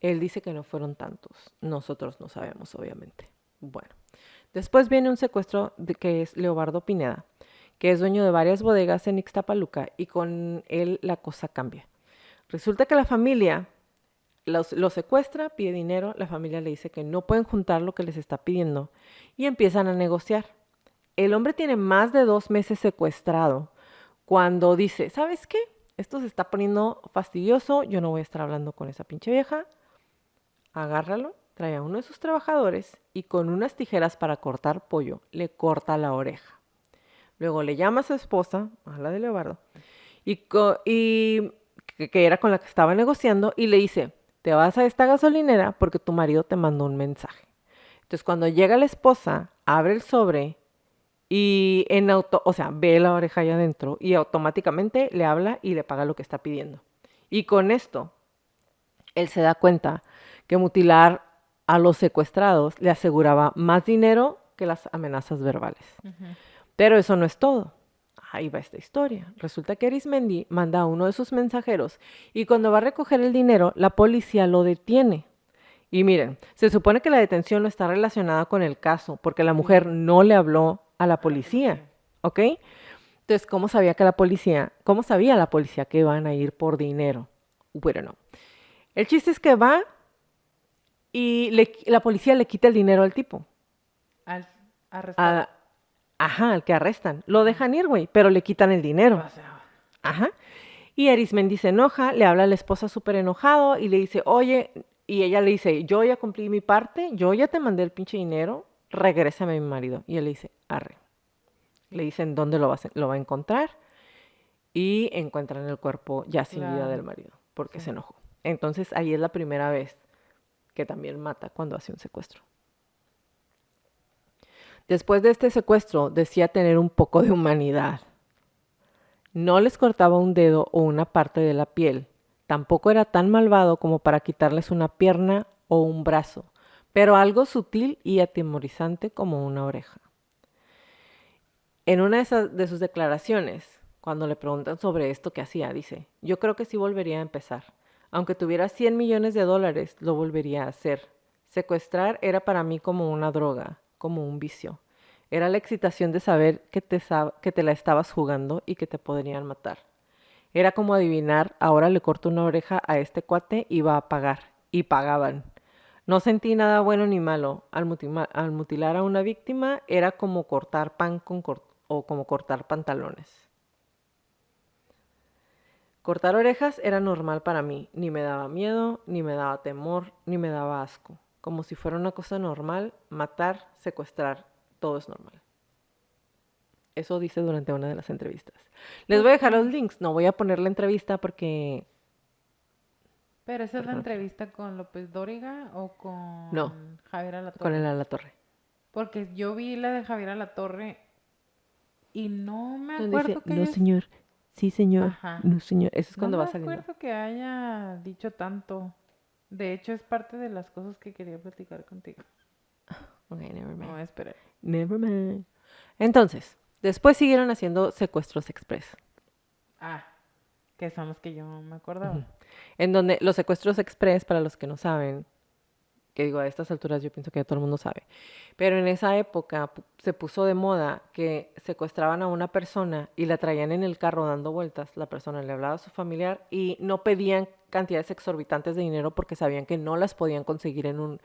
Él dice que no fueron tantos. Nosotros no sabemos, obviamente. Bueno, después viene un secuestro que es Leobardo Pineda, que es dueño de varias bodegas en Ixtapaluca y con él la cosa cambia. Resulta que la familia lo secuestra, pide dinero, la familia le dice que no pueden juntar lo que les está pidiendo y empiezan a negociar. El hombre tiene más de 2 meses secuestrado cuando dice, ¿sabes qué? Esto se está poniendo fastidioso, yo no voy a estar hablando con esa pinche vieja. Agárralo, trae a uno de sus trabajadores y con unas tijeras para cortar pollo le corta la oreja. Luego le llama a su esposa, a la de Leobardo, y que era con la que estaba negociando, y le dice, te vas a esta gasolinera porque tu marido te mandó un mensaje. Entonces cuando llega la esposa, abre el sobre y ve la oreja allá adentro y automáticamente le habla y le paga lo que está pidiendo. Y con esto, él se da cuenta que mutilar a los secuestrados le aseguraba más dinero que las amenazas verbales. Pero eso no es todo. Ahí va esta historia. Resulta que Arismendi manda a uno de sus mensajeros y cuando va a recoger el dinero, la policía lo detiene. Y miren, se supone que la detención no está relacionada con el caso porque la mujer no le habló a la policía, ¿ok? Entonces, ¿cómo sabía la policía que iban a ir por dinero? Bueno, no. El chiste es que va Y la policía le quita el dinero al tipo. Al arrestado. Ajá, al que arrestan. Lo dejan ir, güey, pero le quitan el dinero. O sea, Ajá. Y Arismendi se enoja, le habla a la esposa súper enojado y le dice, oye, y ella le dice, yo ya cumplí mi parte, yo ya te mandé el pinche dinero, regrésame a mi marido. Y él le dice, arre. Le dicen dónde lo va a encontrar y encuentran el cuerpo ya sin vida claro. del marido, porque Sí. se enojó. Entonces ahí es la primera vez que también mata cuando hace un secuestro. Después de este secuestro decía tener un poco de humanidad. No les cortaba un dedo o una parte de la piel. Tampoco era tan malvado como para quitarles una pierna o un brazo, pero algo sutil y atemorizante como una oreja. En una de sus declaraciones, cuando le preguntan sobre esto que hacía, dice, yo creo que sí volvería a empezar. Aunque tuviera 100 millones de dólares, lo volvería a hacer. Secuestrar era para mí como una droga, como un vicio. Era la excitación de saber que te la estabas jugando y que te podrían matar. Era como adivinar, ahora le corto una oreja a este cuate y va a pagar. Y pagaban. No sentí nada bueno ni malo. Al mutilar a una víctima era como cortar pan o como cortar pantalones. Cortar orejas era normal para mí. Ni me daba miedo, ni me daba temor, ni me daba asco. Como si fuera una cosa normal, matar, secuestrar, todo es normal. Eso dice durante una de las entrevistas. Les voy a dejar los links. No voy a poner la entrevista porque... Pero esa es la porque no quiero. entrevista con López Dóriga o con No, Javier con Alatorre. el a la torre. Porque yo vi la de Javier Alatorre y no me Donde dice, acuerdo que no haya... señor, sí señor, Ajá. no señor. Eso es No cuando me va saliendo. acuerdo que haya dicho tanto. De hecho, es parte de las cosas que quería platicar contigo. Ok, never No mind. voy a esperar. Never mind. Entonces, después siguieron haciendo secuestros express. Ah, que son los que yo me acordaba. En donde los secuestros express, para los que no saben, que digo, a estas alturas yo pienso que ya todo el mundo sabe, pero en esa época se puso de moda que secuestraban a una persona y la traían en el carro dando vueltas, la persona le hablaba a su familiar y no pedían cantidades exorbitantes de dinero porque sabían que no las podían conseguir en un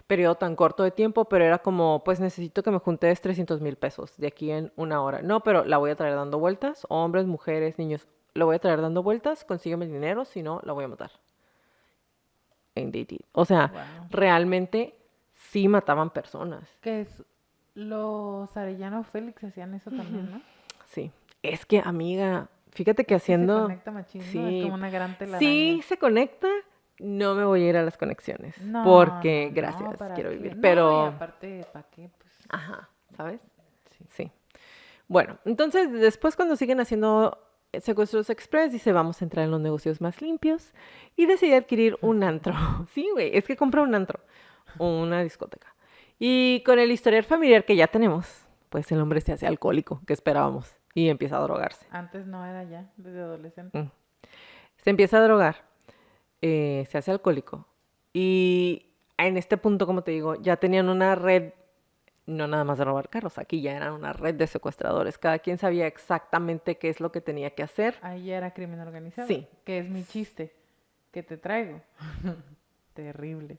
periodo tan corto de tiempo, pero era como, pues necesito que me juntes 300,000 pesos de aquí en una hora. No, pero la voy a traer dando vueltas, hombres, mujeres, niños, la voy a traer dando vueltas, consígueme el dinero, si no, la voy a matar. And they did. O sea, Wow. realmente sí mataban personas. Que es, los Arellano Félix hacían eso también, ¿no? Sí. Es que, amiga, fíjate que Es que se haciendo... conecta machín, ¿no? Es Sí, como una gran telaraña. sí se conecta. No me voy a ir a las conexiones. No, porque, no, gracias, ¿para quiero qué? vivir. No, y Pero, aparte, ¿para qué? Pues, ajá, ¿sabes? sí. Sí. Bueno, entonces después cuando siguen haciendo secuestros express, dice, vamos a entrar en los negocios más limpios y decide adquirir un antro. Sí, güey, es que compra un antro o una discoteca. Y con el historial familiar que ya tenemos, pues el hombre se hace alcohólico, que esperábamos, y empieza a drogarse. Antes no era ya, desde adolescente. Se empieza a drogar, se hace alcohólico. Y en este punto, como te digo, ya tenían una red, no nada más de robar carros, aquí ya eran una red de secuestradores. Cada quien sabía exactamente qué es lo que tenía que hacer. Ahí ya era crimen organizado. Sí. Que es mi chiste que te traigo. Terrible.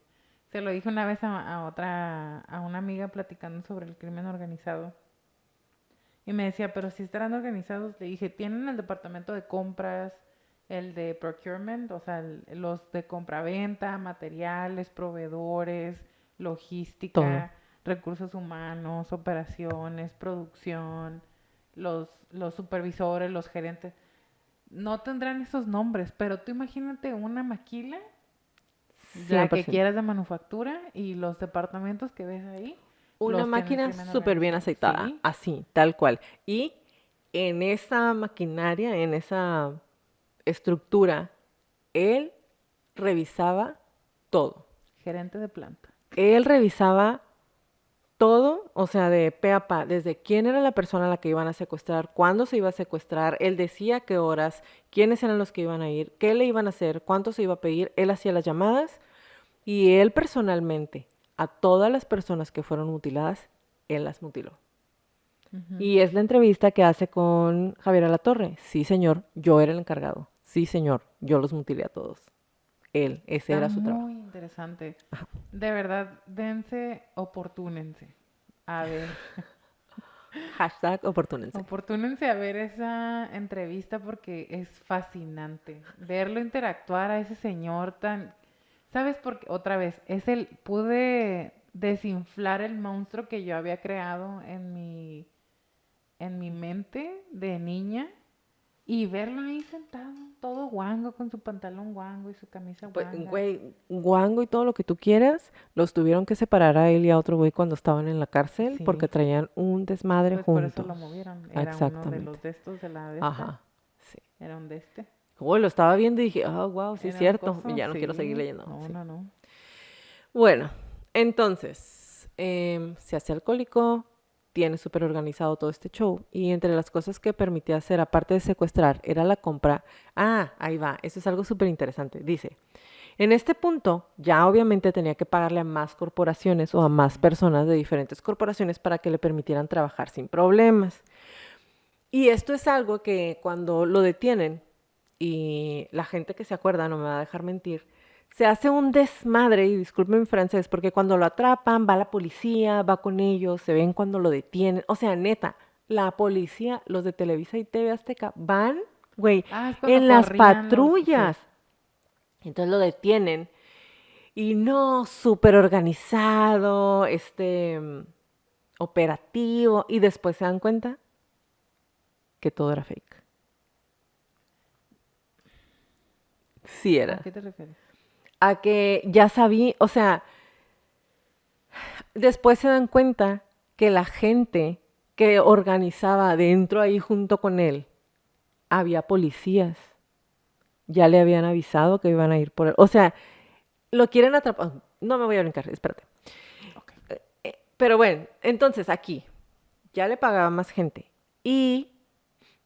Se lo dije una vez a una amiga platicando sobre el crimen organizado. Y me decía, pero si estarán organizados, le dije, tienen el departamento de compras, el de procurement, o sea, los de compraventa, materiales, proveedores, logística, recursos humanos, operaciones, producción, los supervisores, los gerentes. No tendrán esos nombres, pero tú imagínate una maquila, la que 100%. quieras de manufactura y los departamentos que ves ahí. Una Los tiene el máquina crimen súper bien organizado. aceitada, Sí, así, tal cual. Y en esa maquinaria, en esa estructura, él revisaba todo. gerente de planta. Él revisaba todo, o sea, de pe a pa, desde quién era la persona a la que iban a secuestrar, cuándo se iba a secuestrar, él decía qué horas, quiénes eran los que iban a ir, qué le iban a hacer, cuánto se iba a pedir, él hacía las llamadas y él personalmente, a todas las personas que fueron mutiladas, él las mutiló. Y es la entrevista que hace con Javier Alatorre. Sí, señor, yo era el encargado. Sí, señor, yo los mutilé a todos. ese Está era su trabajo. muy interesante. De verdad, dense, oportúnense. A ver, Hashtag oportúnense. oportúnense a ver esa entrevista porque es fascinante. Verlo interactuar a ese señor tan... ¿Sabes por qué? Otra vez, pude desinflar el monstruo que yo había creado en mi mente de niña y verlo ahí sentado, todo guango, con su pantalón guango y su camisa Pues, guanga. güey, guango y todo lo que tú quieras, los tuvieron que separar a él y a otro güey cuando estaban en la cárcel porque Sí, traían un desmadre pues por eso juntos. lo movieron. Era uno de Exactamente. los de estos de la de esta. Ajá. Sí. Era un de este. Lo estaba viendo y dije, wow, sí es Era un cierto. Y coso, ya no quiero seguir sí. leyendo. No, Sí. no, no. Bueno, entonces, se hace alcohólico, tiene súper organizado todo este show y entre las cosas que permitía hacer, aparte de secuestrar, era la compra. Ah, ahí va, eso es algo súper interesante. Dice, en este punto ya obviamente tenía que pagarle a más corporaciones o a más personas de diferentes corporaciones para que le permitieran trabajar sin problemas. Y esto es algo que cuando lo detienen, y la gente que se acuerda no me va a dejar mentir, se hace un desmadre, y disculpen mi francés, porque cuando lo atrapan, va la policía, va con ellos, se ven cuando lo detienen. O sea, neta, la policía, los de Televisa y TV Azteca, van, güey, Ah, es cuando en las corrían los... Sí. patrullas. Entonces lo detienen y no, súper organizado, operativo, y después se dan cuenta que todo era fake. Sí ¿A era. qué te refieres? A que ya sabía, o sea, después se dan cuenta que la gente que organizaba dentro ahí junto con él, había policías. Ya le habían avisado que iban a ir por él. O sea, lo quieren atrapar. No me voy a brincar, espérate. Ok. Pero bueno, entonces aquí ya le pagaba más gente. Y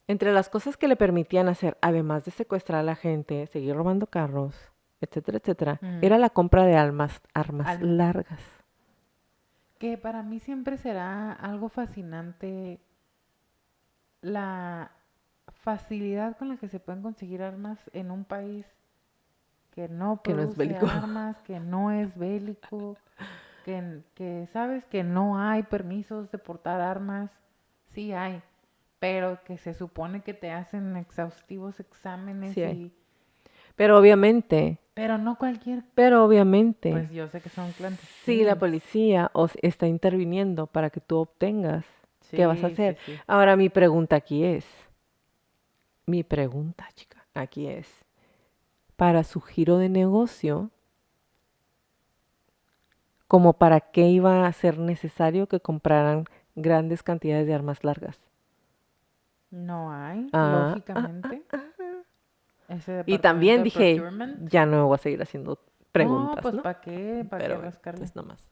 entre las cosas que le permitían hacer, además de secuestrar a la gente, seguir robando carros, etcétera, etcétera, Mm. era la compra de armas Almas. largas. Que para mí siempre será algo fascinante la facilidad con la que se pueden conseguir armas en un país que no Que no es produce bélico. armas, que no es bélico, que sabes que no hay permisos de portar armas. Sí hay, pero que se supone que te hacen exhaustivos exámenes Sí hay. y... Pero obviamente, Pero no cualquier... pero obviamente, Pues yo sé que son si la clandestinos. policía está interviniendo para que tú obtengas, ¿qué vas a Sí, sí, hacer? sí. Ahora mi pregunta, chica, aquí es, para su giro de negocio, como para qué iba a ser necesario que compraran grandes cantidades de armas largas. No hay, Ah, ah, ah. lógicamente, ese Y departamento también de dije, procurement. ya no me voy a seguir haciendo No, preguntas, pues ¿no? ¿para qué? ¿Para qué Pero bueno, rascarle? pues nomás.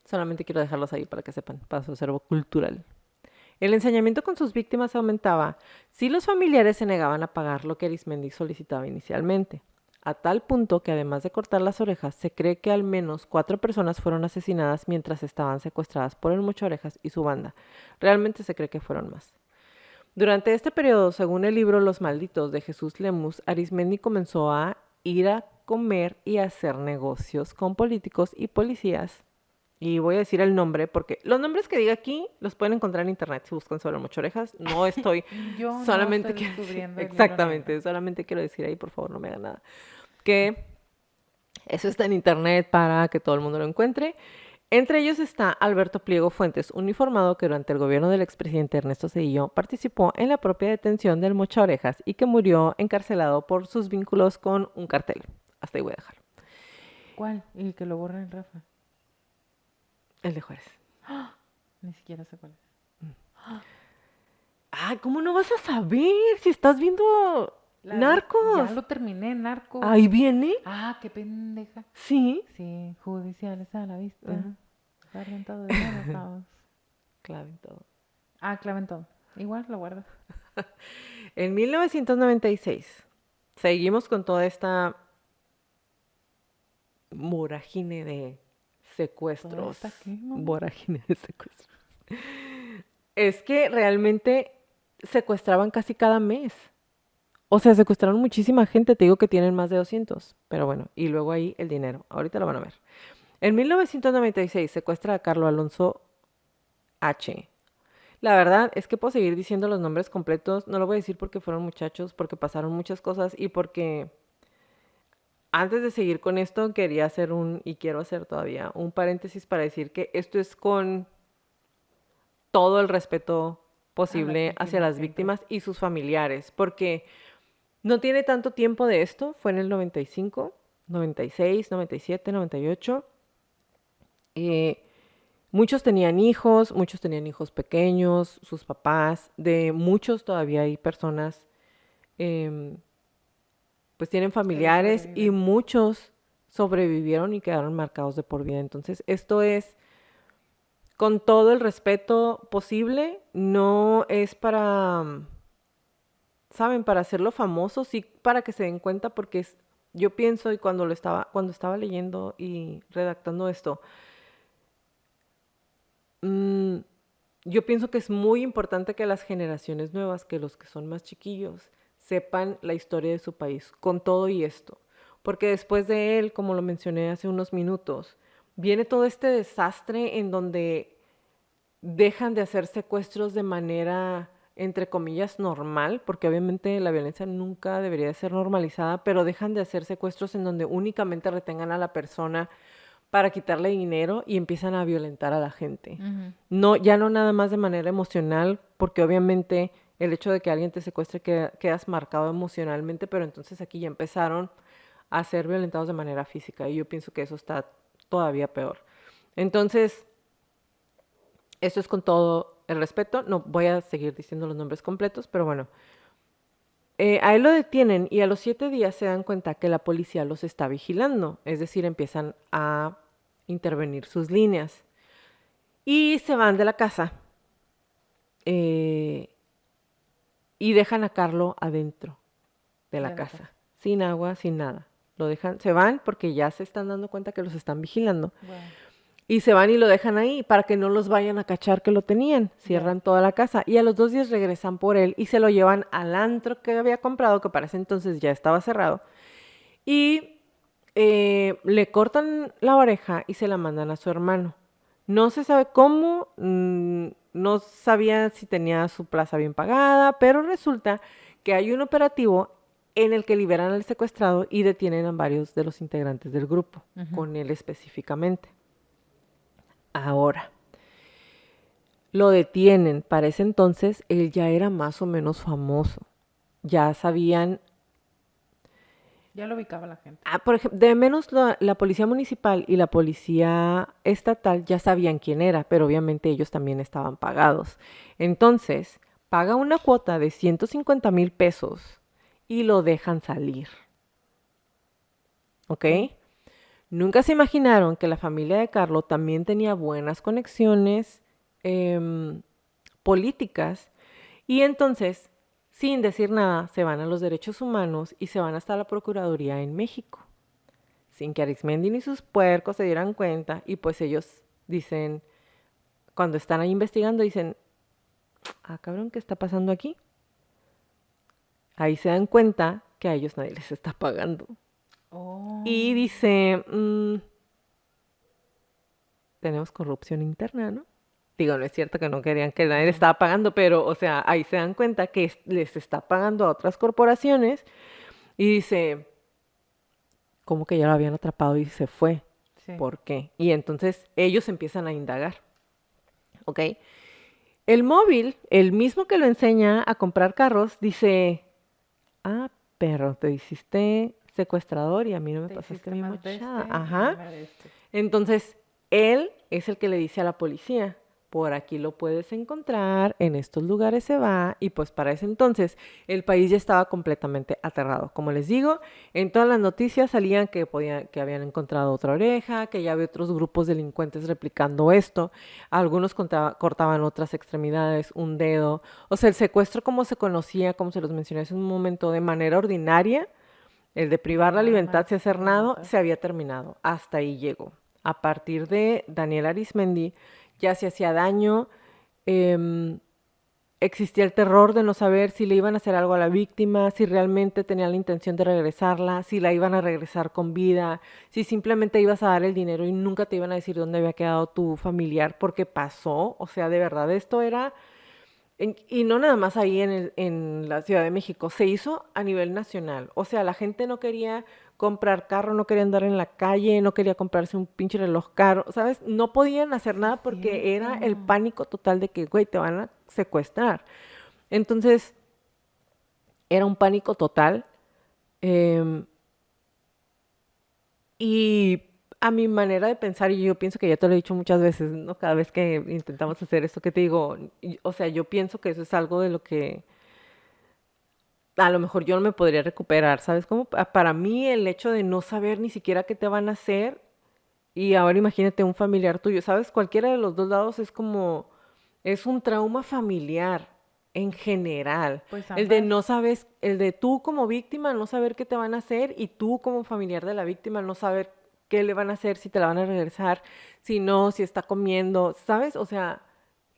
Solamente quiero dejarlos ahí para que sepan, para su acervo cultural. El ensañamiento con sus víctimas aumentaba si los familiares se negaban a pagar lo que Arismendi solicitaba inicialmente, a tal punto que además de cortar las orejas, se cree que al menos 4 personas fueron asesinadas mientras estaban secuestradas por el Mocho Orejas y su banda. Realmente se cree que fueron más. Durante este periodo, según el libro Los Malditos de Jesús Lemus, Arismendi comenzó a ir a comer y a hacer negocios con políticos y policías. Y voy a decir el nombre porque los nombres que diga aquí los pueden encontrar en internet si buscan sobre Mocho Orejas. No estoy, Yo no solamente estoy quiero decir, descubriendo el libro negro. exactamente, solamente quiero decir ahí, por favor, no me hagan nada. Que eso está en internet para que todo el mundo lo encuentre. Entre ellos está Alberto Pliego Fuentes, uniformado que durante el gobierno del expresidente Ernesto Zedillo participó en la propia detención del Mocha Orejas y que murió encarcelado por sus vínculos con un cartel. Hasta ahí voy a dejar. ¿Cuál? Y que lo borren, Rafa. El de Juárez. Ni siquiera sé cuál es. Ay, ¿cómo no vas a saber si estás viendo Ya Narcos? lo terminé, Narcos. Ahí viene. Ah, qué pendeja. Sí. Sí, judiciales a la vista. Ajá. Guarden todo de los cabos. Claro, y todo. Ah, claven todo. Igual lo guardas. En 1996, seguimos con toda esta vorágine de secuestros. ¿Toda esta qué, mamá? Vorágine de secuestros. Es que realmente secuestraban casi cada mes. O sea, secuestraron muchísima gente, te digo que tienen más de 200, pero bueno, y luego ahí el dinero, ahorita lo van a ver. En 1996 secuestra a Carlo Alonso H. La verdad es que puedo seguir diciendo los nombres completos, no lo voy a decir porque fueron muchachos, porque pasaron muchas cosas y porque antes de seguir con esto quería hacer y quiero hacer todavía, un paréntesis para decir que esto es con todo el respeto A las posible hacia víctimas las siempre. víctimas y sus familiares, porque no tiene tanto tiempo de esto, fue en el 95, 96, 97, 98. Eh, muchos tenían hijos pequeños, sus papás, de muchos todavía hay personas, em, pues tienen Todavía familiares y sobreviven. muchos sobrevivieron y quedaron marcados de por vida. Entonces, esto es con todo el respeto posible, no es para, ¿saben? Para hacerlo famoso, sí, para que se den cuenta, porque yo pienso y cuando estaba leyendo y redactando esto, mm, yo pienso que es muy importante que las generaciones nuevas, que los que son más chiquillos, sepan la historia de su país con todo y esto. Porque después de él, como lo mencioné hace unos minutos, viene todo este desastre en donde dejan de hacer secuestros de manera, entre comillas, normal, porque obviamente la violencia nunca debería de ser normalizada, pero dejan de hacer secuestros en donde únicamente retengan a la persona para quitarle dinero y empiezan a violentar a la gente. Ujú. No, ya no nada más de manera emocional, porque obviamente el hecho de que alguien te secuestre quedas marcado emocionalmente, pero entonces aquí ya empezaron a ser violentados de manera física y yo pienso que eso está todavía peor. Entonces, eso es con todo el respeto. No voy a seguir diciendo los nombres completos, pero bueno. A él lo detienen y a los 7 días se dan cuenta que la policía los está vigilando. Es decir, empiezan a intervenir sus líneas. Y se van de la casa. eh, y dejan a Carlo adentro de la De la casa. casa. Sin agua, sin nada. Lo dejan, se van porque ya se están dando cuenta que los están vigilando. Wow. Y se van y lo dejan ahí para que no los vayan a cachar que lo tenían. Ya. Cierran toda la casa. Y a los 2 días regresan por él y se lo llevan al antro que había comprado, que para ese entonces ya estaba cerrado. Y le cortan la oreja y se la mandan a su hermano. No se sabe cómo, no sabía si tenía su plaza bien pagada, pero resulta que hay un operativo en el que liberan al secuestrado y detienen a varios de los integrantes del grupo, Ujú. con él específicamente. Ahora, lo detienen. Para ese entonces él ya era más o menos famoso. Ya sabían, Ya lo ubicaba la gente. por ejemplo, de menos la policía municipal y la policía estatal ya sabían quién era, pero obviamente ellos también estaban pagados. Entonces, paga una cuota de 150,000 pesos y lo dejan salir. ¿Ok? Ok. Nunca se imaginaron que la familia de Carlos también tenía buenas conexiones em, políticas y entonces, sin decir nada, se van a los derechos humanos y se van hasta la Procuraduría en México, sin que Arismendi ni sus puercos se dieran cuenta y pues ellos dicen, cuando están ahí investigando, dicen, ah, cabrón, ¿qué está pasando aquí? Ahí se dan cuenta que a ellos nadie les está pagando. Y Oh. dice, tenemos corrupción interna, ¿no? Digo, no es cierto que no querían que nadie les Ajá. estaba pagando, pero, o sea, ahí se dan cuenta que les está pagando a otras corporaciones y dice, ¿cómo que ya lo habían atrapado y se fue? Sí. ¿Por qué? Y entonces ellos empiezan a indagar, ¿ok? El móvil, el mismo que lo enseña a comprar carros, dice, ah, perro, te hiciste secuestrador y a mí no me Te pasaste hiciste mi más mochada. bestia y no Ajá. me diste. Entonces, él es el que le dice a la policía, por aquí lo puedes encontrar, en estos lugares se va, y pues para ese entonces el país ya estaba completamente aterrado. Como les digo, en todas las noticias salían que habían encontrado otra oreja, que ya había otros grupos delincuentes replicando esto, algunos cortaban otras extremidades, un dedo, o sea, el secuestro como se conocía, como se los mencioné hace un momento, de manera ordinaria, el de privar la Nada libertad más sin hacer para nada, matar. se había terminado. Hasta ahí llegó. A partir de Daniel Arismendi ya se hacía daño, em, existía el terror de no saber si le iban a hacer algo a la víctima, si realmente tenían la intención de regresarla, si la iban a regresar con vida, si simplemente ibas a dar el dinero y nunca te iban a decir dónde había quedado tu familiar porque pasó. O sea, de verdad, esto era y no nada más ahí en la Ciudad de México, se hizo a nivel nacional. O sea, la gente no quería comprar carro, no quería andar en la calle, no quería comprarse un pinche reloj caro, ¿sabes? No podían hacer Sí, nada es porque era el cierto. pánico total de que, güey, te van a secuestrar. Entonces, era un pánico total. em, y a mi manera de pensar, y yo pienso que ya te lo he dicho muchas veces, ¿no? Cada vez que intentamos hacer esto que te digo, o sea, yo pienso que eso es algo de lo que a lo mejor yo no me podría recuperar, ¿sabes? Como para mí el hecho de no saber ni siquiera qué te van a hacer y ahora imagínate un familiar tuyo, ¿sabes? Cualquiera de los dos lados es como, es un trauma familiar en general. Pues El de ambas, no sabes, el de tú como víctima no saber qué te van a hacer y tú como familiar de la víctima no saber qué le van a hacer, si te la van a regresar, si no, si está comiendo, ¿sabes? O sea,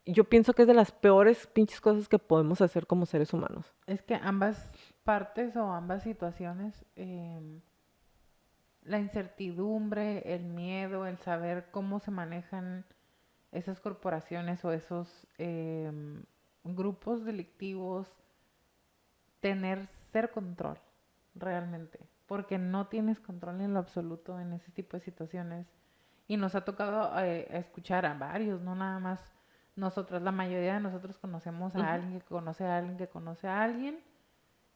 yo pienso que es de las peores pinches cosas que podemos hacer como seres humanos. es que ambas partes o ambas situaciones, la incertidumbre, el miedo, el saber cómo se manejan esas corporaciones o esos grupos delictivos, tener cero control realmente, porque no tienes control en lo absoluto en ese tipo de situaciones. Y nos ha tocado escuchar a varios, no nada más nosotros, la mayoría de nosotros conocemos a Ujú. alguien que conoce a alguien que conoce a alguien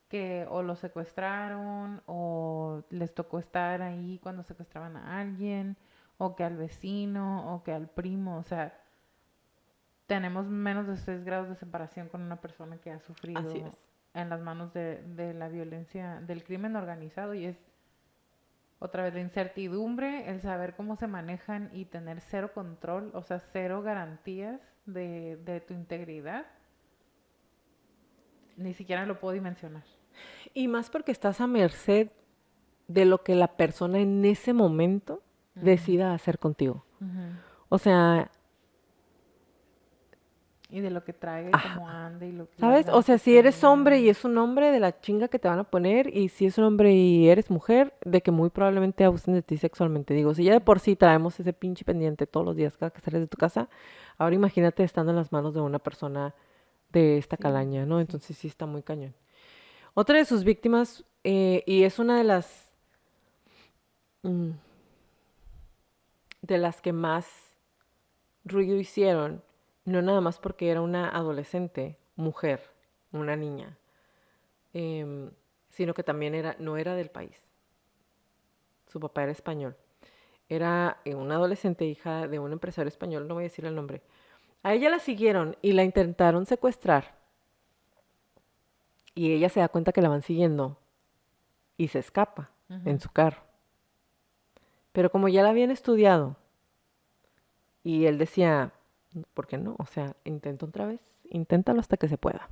que o lo secuestraron o les tocó estar ahí cuando secuestraban a alguien o que al vecino o que al primo, o sea, tenemos menos de 6 grados de separación con una persona que ha Así es. sufrido en las manos de la violencia, del crimen organizado y es otra vez la incertidumbre, el saber cómo se manejan y tener cero control, o sea, cero garantías de tu integridad, ni siquiera lo puedo dimensionar. Y más porque estás a merced de lo que la persona en ese momento Ujú, decida hacer contigo. ujú. O sea, Y de lo que traiga y cómo ajá, ande y las ¿sabes? O ganas sea, que si eres hombre y tenga. es un hombre, de la chinga que te van a poner, y si es un hombre y eres mujer, de que muy probablemente abusen de ti sexualmente. Digo, si ya de por sí traemos ese pinche pendiente todos los días cada que sales de tu casa, ahora imagínate estando en las manos de una persona de esta Sí, calaña, ¿no? sí. Entonces sí está muy cañón. Otra de sus víctimas, y es una mm, de las que más ruido hicieron, no nada más porque era una adolescente, mujer, una niña, em, sino que también era, no era del país. Su papá era español. Era una adolescente hija de un empresario español, no voy a decir el nombre. A ella la siguieron y la intentaron secuestrar. Y ella se da cuenta que la van siguiendo y se escapa en Ujú. su carro. Pero como ya la habían estudiado y él decía, ¿por qué no? O sea, intenta otra vez, inténtalo hasta que se pueda.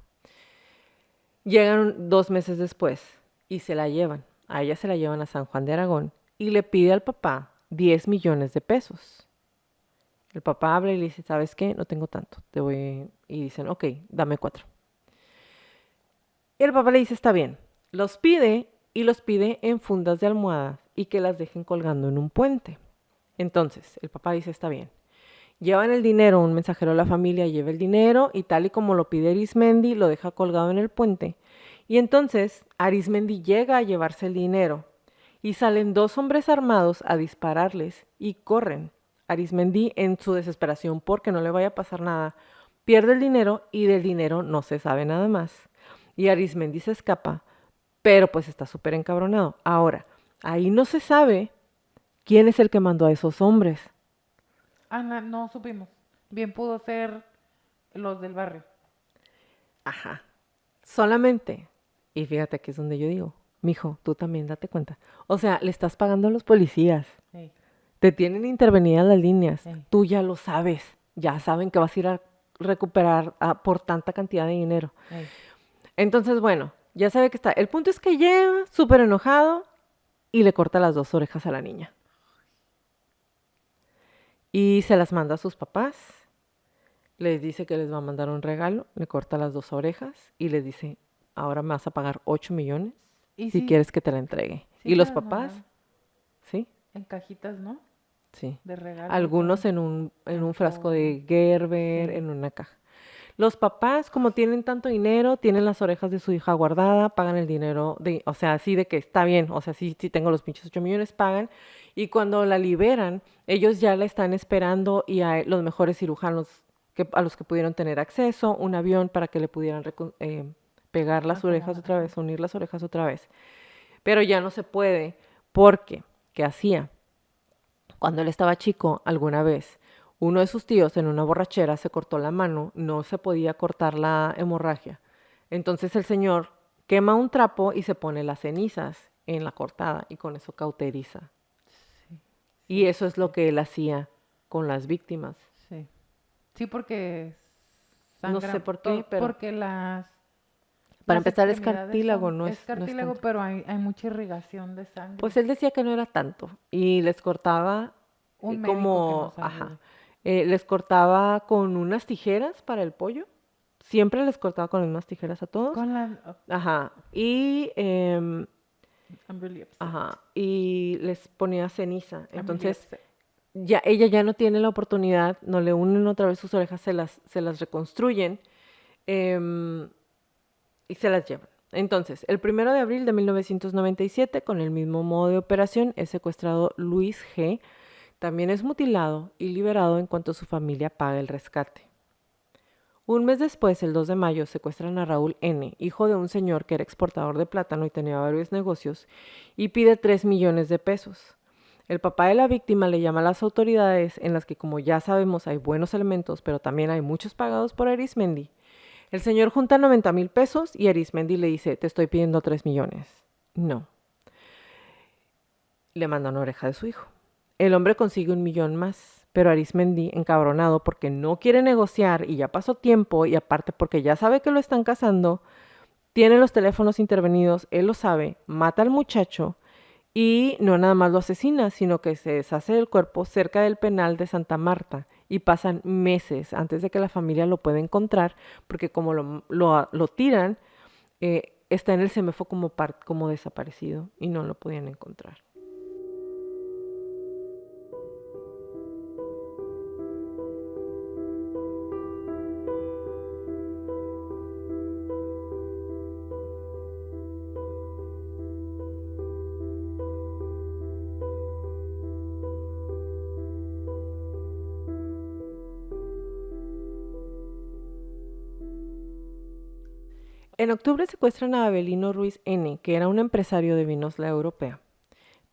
Llegan 2 meses después y se la llevan. A ella se la llevan a San Juan de Aragón y le pide al papá 10 millones de pesos. El papá habla y le dice, ¿sabes qué? No tengo tanto. Te voy... Y dicen, ok, dame 4. Y el papá le dice, está bien. Los pide y los pide en fundas de almohadas y que las dejen colgando en un puente. Entonces, el papá dice, está bien. Llevan el dinero, un mensajero de la familia lleva el dinero y tal y como lo pide Arismendi, lo deja colgado en el puente. Y entonces Arismendi llega a llevarse el dinero y salen 2 hombres armados a dispararles y corren. Arismendi en su desesperación porque no le vaya a pasar nada, pierde el dinero y del dinero no se sabe nada más. Y Arismendi se escapa, pero pues está súper encabronado. Ahora, ahí no se sabe quién es el que mandó a esos hombres. Ana, no supimos. Bien pudo ser los del barrio. Ajá. Solamente, y fíjate aquí es donde yo digo, mijo, tú también date cuenta. O sea, le estás pagando a los policías, Ey, te tienen intervenidas las líneas, ey. tú ya lo sabes, ya saben que vas a ir a recuperar por tanta cantidad de dinero. Ey. Entonces, bueno, ya sabe que está. El punto es que llega súper enojado y le corta las 2 orejas a la niña. Y se las manda a sus papás. les dice que les va a mandar un regalo, le corta las 2 orejas y les dice, ahora me vas a pagar 8 millones Y si sí, quieres que te la entregue. sí Y se los las papás, mandaron sí, en cajitas, ¿no? sí. De regalo y Algunos todo. en un frasco Fo- de Gerber, Sí. en una caja. Los papás, como tienen tanto dinero, tienen las orejas de su hija guardada, pagan el dinero o sea, así de que está bien, o sea, sí tengo los pinches 8 millones, pagan. Y cuando la liberan, ellos ya la están esperando y hay los mejores cirujanos a los que pudieron tener acceso, un avión para que le pudieran pegar las orejas Acomoda, otra ajá. vez, unir las orejas otra vez. Pero ya no se puede, porque, ¿qué hacía? Cuando él estaba chico, alguna vez, uno de sus tíos en una borrachera se cortó la mano, no se podía cortar la hemorragia. Entonces el señor quema un trapo y se pone las cenizas en la cortada y con eso cauteriza. Sí, Y sí, eso es lo sí, que él hacía con las víctimas. sí. Sí, porque No sé sangra, por qué, pero porque para las empezar es extremidades cartílago, son, es no es cartílago, tanto. pero hay mucha irrigación de Pues sangre. él decía que no era tanto y les cortaba Un médico que no como, sabe ajá, de... les cortaba con unas tijeras para el pollo. Siempre les cortaba con unas tijeras a todos. Con la... oh, Ajá. I'm really upset. Ajá. Y les ponía ceniza. I'm really Entonces, upset. ella ya no tiene la oportunidad, no le unen otra vez sus orejas, se las reconstruyen em, y se las llevan. Entonces, el 1 de abril de 1997, con el mismo modo de operación, es secuestrado Luis G. También es mutilado y liberado en cuanto su familia paga el rescate. Un mes después, el 2 de mayo, secuestran a Raúl N., hijo de un señor que era exportador de plátano y tenía varios negocios, y pide 3 millones de pesos. El papá de la víctima le llama a las autoridades, en las que, como ya sabemos, hay buenos elementos, pero también hay muchos pagados por Arismendi. El señor junta 90,000 pesos y Arismendi le dice, te estoy pidiendo 3 millones. No. Le manda una oreja de su hijo. El hombre consigue 1 millón más, pero Arismendi, encabronado porque no quiere negociar y ya pasó tiempo y aparte porque ya sabe que lo están casando, tiene los teléfonos intervenidos, él lo sabe, mata al muchacho y no nada más lo asesina, sino que se deshace del cuerpo cerca del penal de Santa Marta y pasan meses antes de que la familia lo pueda encontrar porque como lo tiran, está en el CEMEFO como desaparecido y no lo podían encontrar. En octubre secuestran a Abelino Ruiz N., que era un empresario de vinos La Europea.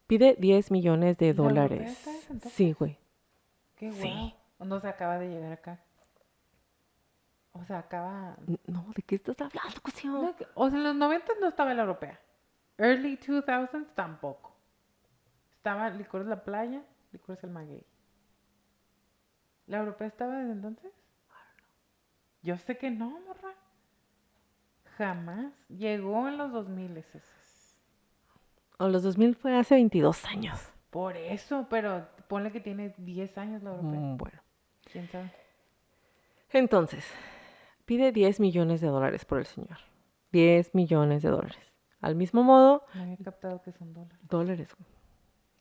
Pide 10 millones de ¿La europea está dólares. ese entonces? Sí, güey. Qué Sí. guau. No se acaba de llegar acá. O sea, acaba... No, ¿de qué estás hablando, Cosío? No, o sea, en los 90 no estaba la europea. Early 2000s tampoco. Estaba Licores La Playa, Licores El Maguey. ¿La europea estaba desde entonces? Yo sé que no, morra. Jamás. Llegó en los 2000 ese. O los 2000 fue hace 22 años. Por eso, pero ponle que tiene 10 años la europea. Bueno. ¿Quién sabe? Entonces, pide 10 millones de dólares por el señor. 10 millones de dólares. Al mismo modo, No había captado que son dólares. dólares.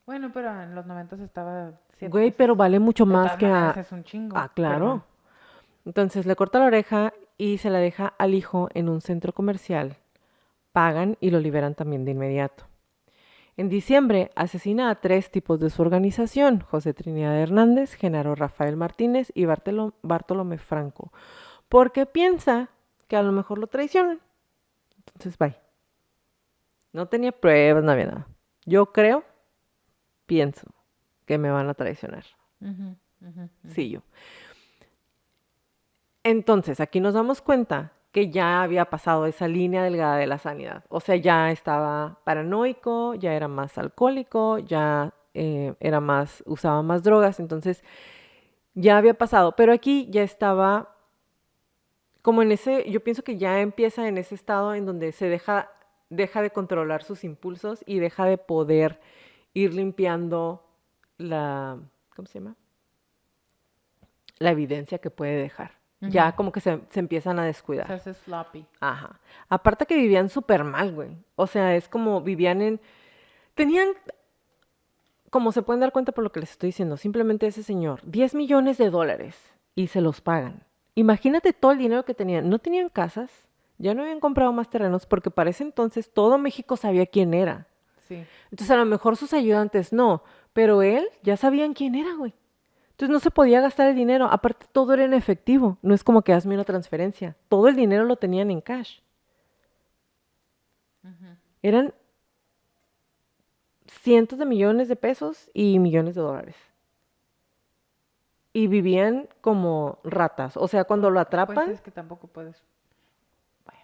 Bueno, pero en los 90 estaba 7 Güey, pesos. pero vale mucho De más todas que maneras es un chingo. Ah, claro. Perdón. Entonces le corta la oreja y se la deja al hijo en un centro comercial. Pagan y lo liberan también de inmediato. En diciembre asesina a 3 tipos de su organización: José Trinidad Hernández, Genaro Rafael Martínez y Bartolomé Franco, porque piensa que a lo mejor lo traicionan. Entonces, bye. No tenía pruebas, no había nada. Yo pienso que me van a traicionar. Ujú, ujú, ujú. Sí, yo. Entonces, aquí nos damos cuenta que ya había pasado esa línea delgada de la sanidad. O sea, ya estaba paranoico, ya era más alcohólico, ya usaba más drogas, entonces ya había pasado. Pero aquí ya estaba como yo pienso que ya empieza en ese estado en donde se deja de controlar sus impulsos y deja de poder ir limpiando ¿cómo se llama? La evidencia que puede dejar. Ya Ujú. como que se empiezan a Se descuidar. hace sloppy. Ajá. Aparte que vivían súper mal, güey. O sea, es como vivían en... Tenían, como se pueden dar cuenta por lo que les estoy diciendo, simplemente ese señor, 10 millones de dólares y se los pagan. Imagínate todo el dinero que tenían. No tenían casas, ya no habían comprado más terrenos porque para ese entonces todo México sabía quién era. Sí. Entonces a lo mejor sus ayudantes no, pero él ya sabían quién era, güey. Entonces no se podía gastar el dinero. Aparte todo era en efectivo. No es como que hazme una transferencia. Todo el dinero lo tenían en cash. Ujú. Eran cientos de millones de pesos y millones de dólares. Y vivían como ratas. O sea, cuando lo Pues atrapan, es que tampoco puedes. Bueno,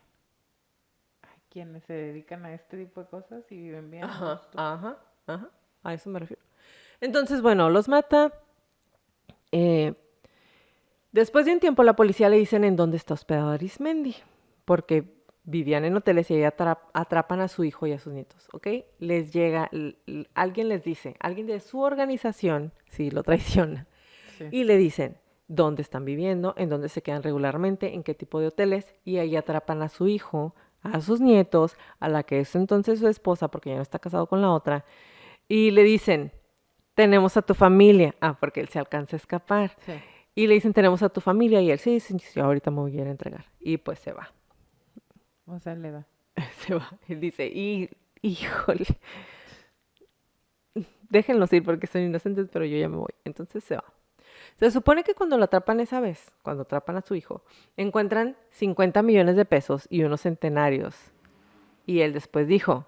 hay quienes se dedican a este tipo de cosas y viven bien a ajá, gusto. ajá, ajá, a eso me refiero. Entonces, bueno, los mata. eh, Después de un tiempo, la policía le dicen en dónde está hospedado Arismendi, porque vivían en hoteles y ahí atrapan a su hijo y a sus nietos, ¿ok? Les llega, alguien les dice, alguien de su organización, sí, lo traiciona, Sí. y le dicen dónde están viviendo, en dónde se quedan regularmente, en qué tipo de hoteles, y ahí atrapan a su hijo, a sus nietos, a la que es entonces su esposa, porque ya no está casado con la otra, y le dicen, tenemos a tu familia, porque él se alcanza a escapar. Sí. Y le dicen, tenemos a tu familia, y él, sí, sí, sí, ahorita me voy a ir a entregar. Y pues se va, O sea, le da. se va. Él dice, y, híjole, déjenlos ir porque son inocentes, pero yo ya me voy. Entonces se va. Se supone que cuando lo atrapan esa vez, cuando atrapan a su hijo, encuentran 50 millones de pesos y unos centenarios. Y él después dijo,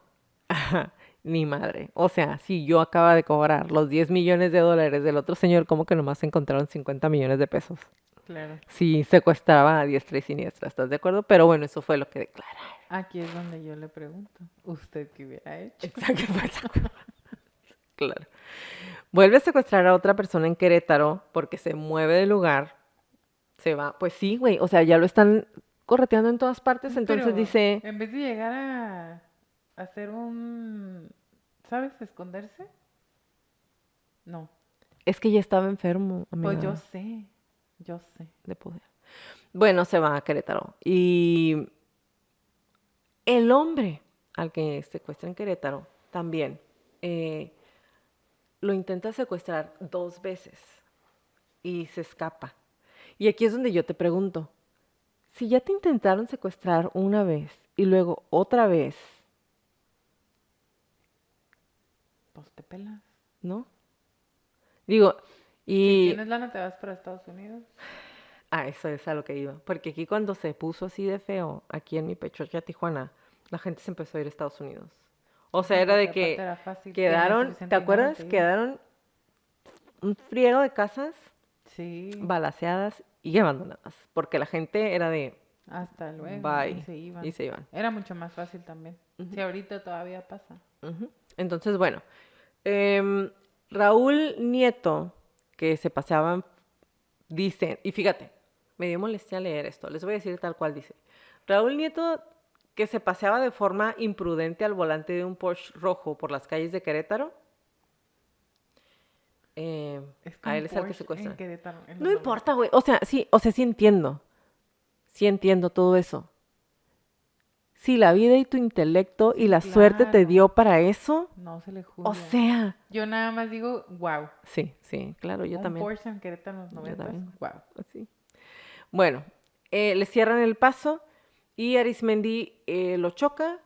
"Ajá, ni madre. O sea, si yo acaba de cobrar los 10 millones de dólares del otro señor, ¿cómo que nomás encontraron 50 millones de pesos? Claro. Sí, secuestraba a diestra y siniestra, ¿estás de acuerdo? Pero bueno, eso fue lo que declara. Aquí es donde yo le pregunto. ¿Usted qué hubiera hecho? Exacto, claro. Vuelve a secuestrar a otra persona en Querétaro porque se mueve del lugar, se va. Pues sí, güey, o sea, ya lo están correteando en todas partes, entonces Pero dice, en vez de llegar a hacer un, ¿sabes? Esconderse. No. es que ya estaba enfermo, Pues amiga, yo sé. de poder. Bueno, se va a Querétaro. Y el hombre al que secuestra en Querétaro también eh, lo intenta secuestrar 2 veces y se escapa. Y aquí es donde yo te pregunto, si ya te intentaron secuestrar una vez y luego otra vez, Pues te pelas. ¿no? Digo, Si y tienes lana te vas para Estados Unidos. eso es a lo que iba, porque aquí cuando se puso así de feo, aquí en mi pecho, aquí a Tijuana, la gente se empezó a ir a Estados Unidos. O sea, Ajá, era porque de aparte que era fácil. Tenías quedaron, ¿te suficiente dinero, acuerdas? te ibas. Quedaron un friego de casas Sí, balaceadas y abandonadas, porque la gente era de hasta luego. Y bye se y iban. se iban. Era mucho más fácil también. Ujú, Si ahorita todavía pasa. ujú. Entonces, bueno, em, Raúl Nieto, que se paseaban, dice, y fíjate, me dio molestia leer esto, les voy a decir tal cual dice. Raúl Nieto, que se paseaba de forma imprudente al volante de un Porsche rojo por las calles de Querétaro, eh, Es que a un él es al que Porsche en secuestran. Querétaro en los No importa, 90. güey, o sea, sí entiendo todo eso. Si la vida y tu intelecto y Sí, la suerte te claro. dio para eso, No se le o juzga. sea, Yo nada más digo, wow. sí, sí, claro, yo Un también, Porsche en Querétaro en los yo 90, también, wow. así. Bueno, le cierran el paso y Arismendi lo choca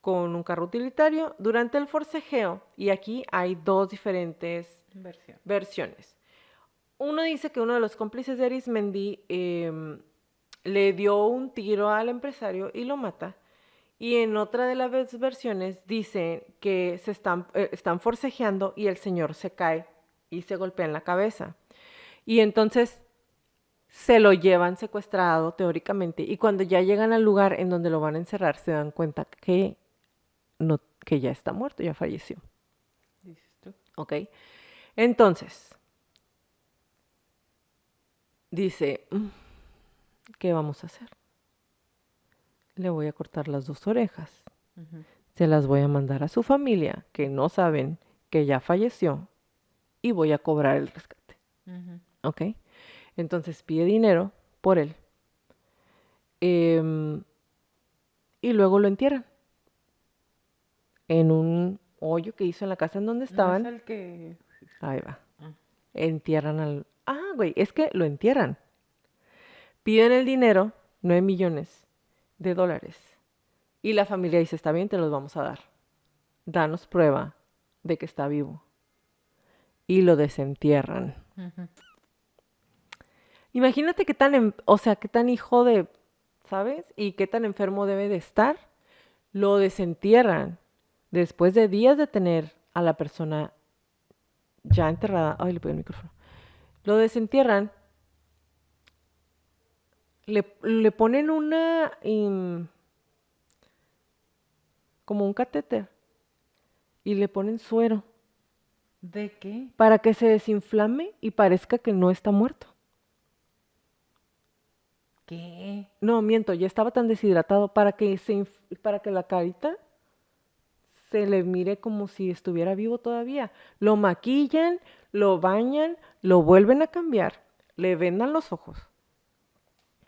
con un carro utilitario durante el forcejeo. Y aquí hay dos diferentes Inversión. versiones. Uno dice que uno de los cómplices de Arismendi le dio un tiro al empresario y lo mata. Y en otra de las versiones dice que están forcejeando y el señor se cae y se golpea en la cabeza. Y entonces se lo llevan secuestrado teóricamente y cuando ya llegan al lugar en donde lo van a encerrar se dan cuenta que, no, que ya está muerto, ya falleció. Dices tú. ¿Ok? Entonces, dice, ¿qué vamos a hacer? Le voy a cortar las 2 orejas. Ujú, Se las voy a mandar a su familia, que no saben que ya falleció, y voy a cobrar el rescate. ujú. ¿Ok? Entonces pide dinero por él. Em, y luego lo entierran en un hoyo que hizo en la casa en donde No es estaban. el que... Ahí va. Ah. Entierran al... Ah, güey, es que lo entierran. Piden el dinero, 9 millones de dólares. Y la familia dice, está bien, te los vamos a dar. Danos prueba de que está vivo. Y lo desentierran. Ujú. Imagínate qué tan, o sea, qué tan hijo de, ¿sabes? Y qué tan enfermo debe de estar. Lo desentierran después de días de tener a la persona ya enterrada. Ay, le pegué el micrófono. Lo desentierran, le ponen como un catéter y le ponen suero ¿De qué? para que se desinflame y parezca que no está muerto. ¿Qué? No, miento, ya estaba tan deshidratado para que la carita se le mire como si estuviera vivo todavía. Lo maquillan, lo bañan, lo vuelven a cambiar, le vendan los ojos,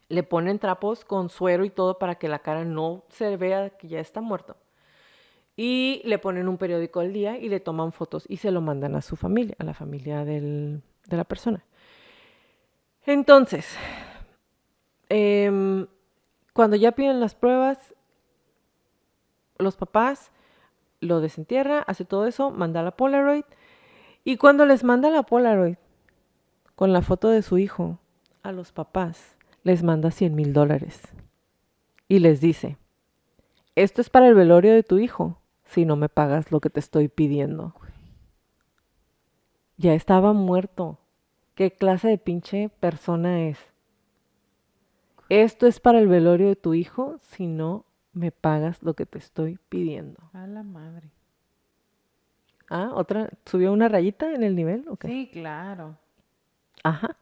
le ponen trapos con suero y todo para que la cara no se vea que ya está muerto. Y le ponen un periódico al día y le toman fotos y se lo mandan a su familia, a la familia de la persona. Entonces, cuando ya piden las pruebas, los papás lo desentierra, hace todo eso, manda la Polaroid. Y cuando les manda la Polaroid con la foto de su hijo a los papás, les manda $100,000 y les dice, esto es para el velorio de tu hijo, si no me pagas lo que te estoy pidiendo. Ya estaba muerto. ¿Qué clase de pinche persona es? Esto es para el velorio de tu hijo, si no me pagas lo que te estoy pidiendo. A la madre. Ah, otra, ¿subió una rayita en el nivel? ¿O qué? Sí, claro. Ajá.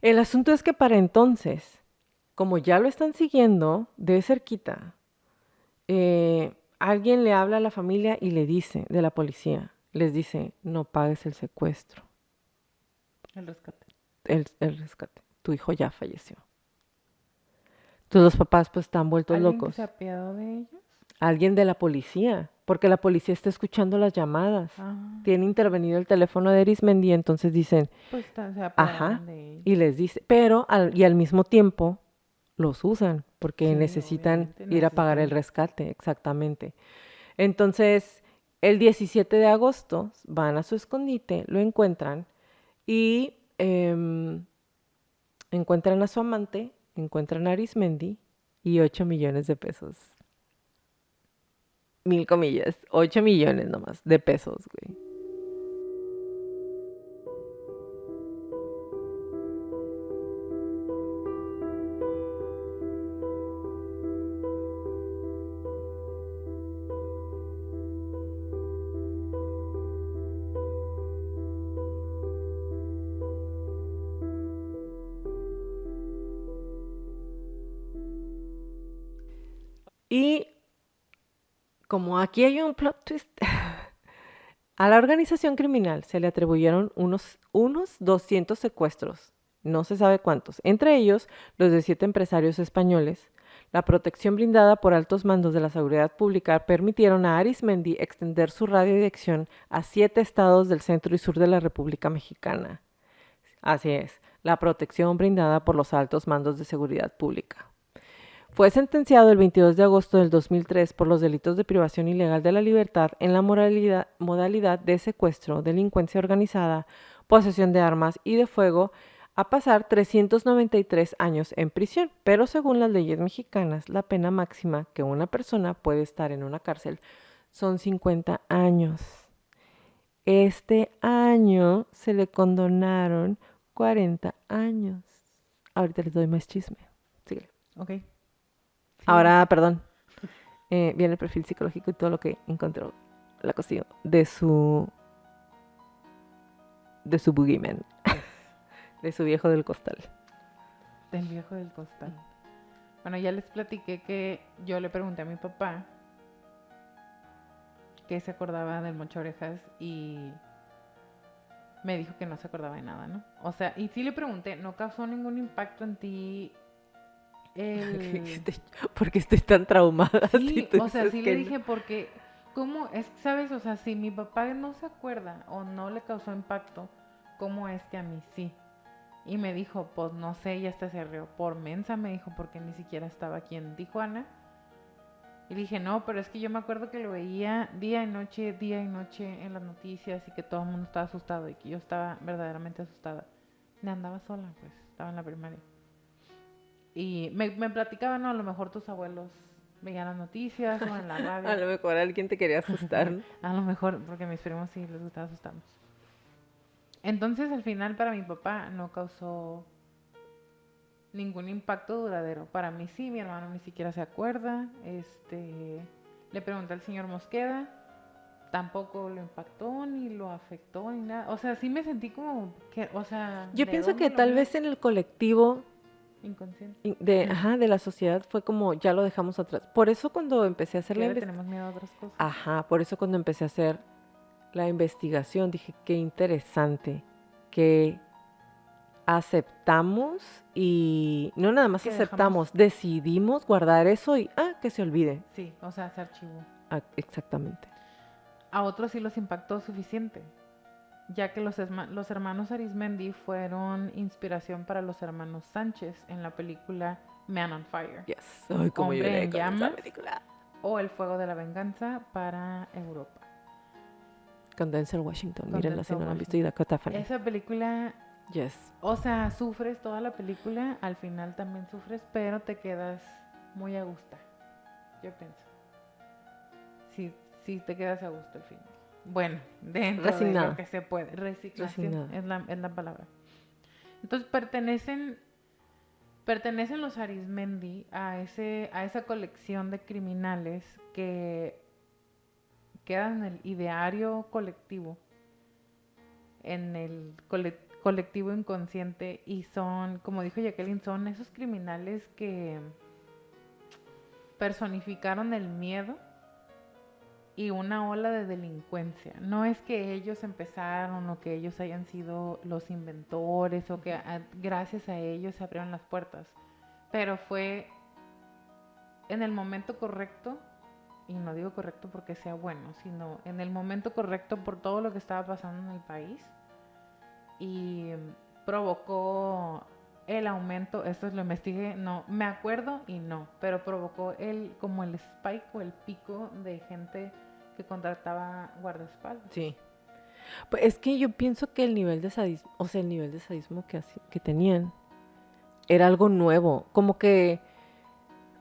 El asunto es que para entonces, como ya lo están siguiendo de cerquita, alguien le habla a la familia y le dice, de la policía, les dice, no pagues el secuestro, El rescate. el rescate. Tu hijo ya falleció. Entonces los papás pues están vueltos ¿Alguien que locos. se apiadó de ellos? Alguien de la policía, porque la policía está escuchando las llamadas. Ah, Tiene intervenido el teléfono de Arismendi, entonces dicen, pues se ajá, apiadaron de ellos. y les dice, pero al mismo tiempo los usan porque Sí, necesitan obviamente ir a pagar el necesitan. rescate, exactamente. Entonces, el 17 de agosto van a su escondite, lo encuentran y encuentran a su amante, encuentran a Arismendi y 8 millones de pesos. 1,000 comillas, 8 millones nomás de pesos, güey. Y como aquí hay un plot twist, a la organización criminal se le atribuyeron unos 200 secuestros, no se sabe cuántos, entre ellos los de 7 empresarios españoles. La protección brindada por altos mandos de la seguridad pública permitieron a Arismendi extender su radio de acción a 7 estados del centro y sur de la República Mexicana. Así es, la protección brindada por los altos mandos de seguridad pública. Fue sentenciado el 22 de agosto del 2003 por los delitos de privación ilegal de la libertad en la modalidad de secuestro, delincuencia organizada, posesión de armas y de fuego a pasar 393 años en prisión. Pero según las leyes mexicanas, la pena máxima que una persona puede estar en una cárcel son 50 años. Este año se le condonaron 40 años. Ahorita les doy más chisme. Síguele. Ok. Sigue. Ahora, perdón, viene el perfil psicológico y todo lo que encontró la cuestión de su boogeyman, de su viejo del costal. Del viejo del costal. Bueno, ya les platiqué que yo le pregunté a mi papá que se acordaba del Mocho Orejas y me dijo que no se acordaba de nada, ¿no? O sea, y sí le pregunté, ¿no causó ningún impacto en ti el... Porque estoy tan traumada. Sí, Si tú o sea, dices sí le que no. dije porque, ¿cómo es, sabes? O sea, si mi papá no se acuerda o no le causó impacto, ¿cómo es que a mí sí? Y me dijo, pues no sé, y hasta se rió por mensa, me dijo, porque ni siquiera estaba aquí en Tijuana. Y dije, no, pero es que yo me acuerdo que lo veía día y noche en las noticias y que todo el mundo estaba asustado y que yo estaba verdaderamente asustada. Y andaba sola, pues, estaba en la primaria. Y me platicaban, no, a lo mejor tus abuelos veían las noticias o en la A radio. lo mejor alguien te quería asustar, ¿no? A lo mejor, porque a mis primos sí les gustaba asustarnos. Entonces, al final, para mi papá no causó ningún impacto duradero. Para mí sí, mi hermano ni siquiera se acuerda. Le pregunté al señor Mosqueda, tampoco lo impactó, ni lo afectó, ni nada. O sea, sí me sentí como que, o sea, Yo ¿de pienso dónde que lo tal mío? vez en el colectivo Inconsciente. de la sociedad fue como ya lo dejamos atrás. Por eso cuando empecé a hacer Que la ahora tenemos miedo a otras cosas. por eso cuando empecé a hacer la investigación dije, qué interesante que aceptamos y no nada más Que aceptamos, decidimos guardar eso y que se olvide. Sí, o sea, se archivó. Exactamente. A otros sí los impactó suficiente, ya que los hermanos Arismendi fueron inspiración para los hermanos Sánchez en la película Man on Fire, Yes. Ay, cómo Hombre lloré en con esa llamas película. o El fuego de la venganza para Europa. Con Denzel Washington, Con mírenla si Denzel no la han visto, y Washington. Dakota Fanning. Esa película, Yes. o sea, sufres toda la película, al final también sufres, pero te quedas muy a gusto, yo pienso. Sí, sí te quedas a gusto al final. Bueno, dentro de Resignada. lo que se puede. Resignación Resignada. es la palabra. Entonces pertenecen los Arismendi a esa colección de criminales que quedan en el ideario colectivo, en el colectivo inconsciente, y son, como dijo Jacqueline, son esos criminales que personificaron el miedo y una ola de delincuencia. No es que ellos empezaron o que ellos hayan sido los inventores o que gracias a ellos se abrieron las puertas, pero fue en el momento correcto, y no digo correcto porque sea bueno, sino en el momento correcto por todo lo que estaba pasando en el país, y provocó el aumento, esto lo investigué, no me acuerdo y no, pero provocó como el spike o el pico de gente que contrataba guardaespaldas. Sí. Pues es que yo pienso que el nivel de sadismo, o sea, el nivel de sadismo que tenían era algo nuevo, como que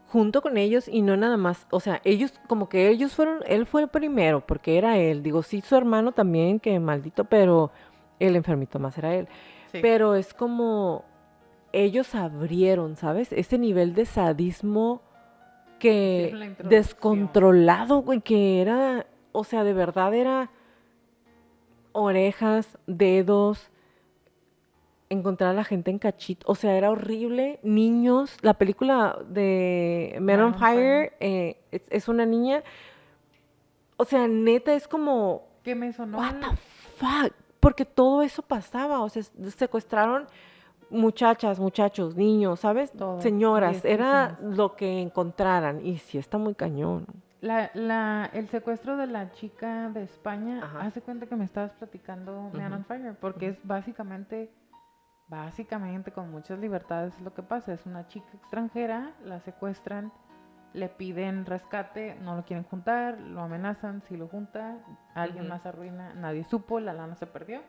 junto con ellos y no nada más, o sea, ellos como que ellos fueron, él fue el primero porque era él, digo, sí su hermano también, que maldito, pero el enfermito más era él. Sí. Pero es como ellos abrieron, ¿sabes? Ese nivel de sadismo Hicieron la que introducción. descontrolado, güey, que era, o sea, de verdad era orejas, dedos, encontrar a la gente en cachito, o sea, era horrible. Niños, la película de Man on Fire es una niña, o sea, neta es como, Que me sonó. what the fuck, porque todo eso pasaba, o sea, secuestraron muchachas, muchachos, niños, ¿sabes? Todo, Señoras, era diestísimos. lo que encontraran, y sí está muy cañón. El secuestro de la chica de España, Ajá. hace cuenta que me estabas platicando Man on Fire, porque es básicamente con muchas libertades lo que pasa. Es una chica extranjera, la secuestran, le piden rescate, no lo quieren juntar, lo amenazan, si lo junta, alguien más arruina, nadie supo, la lana se perdió.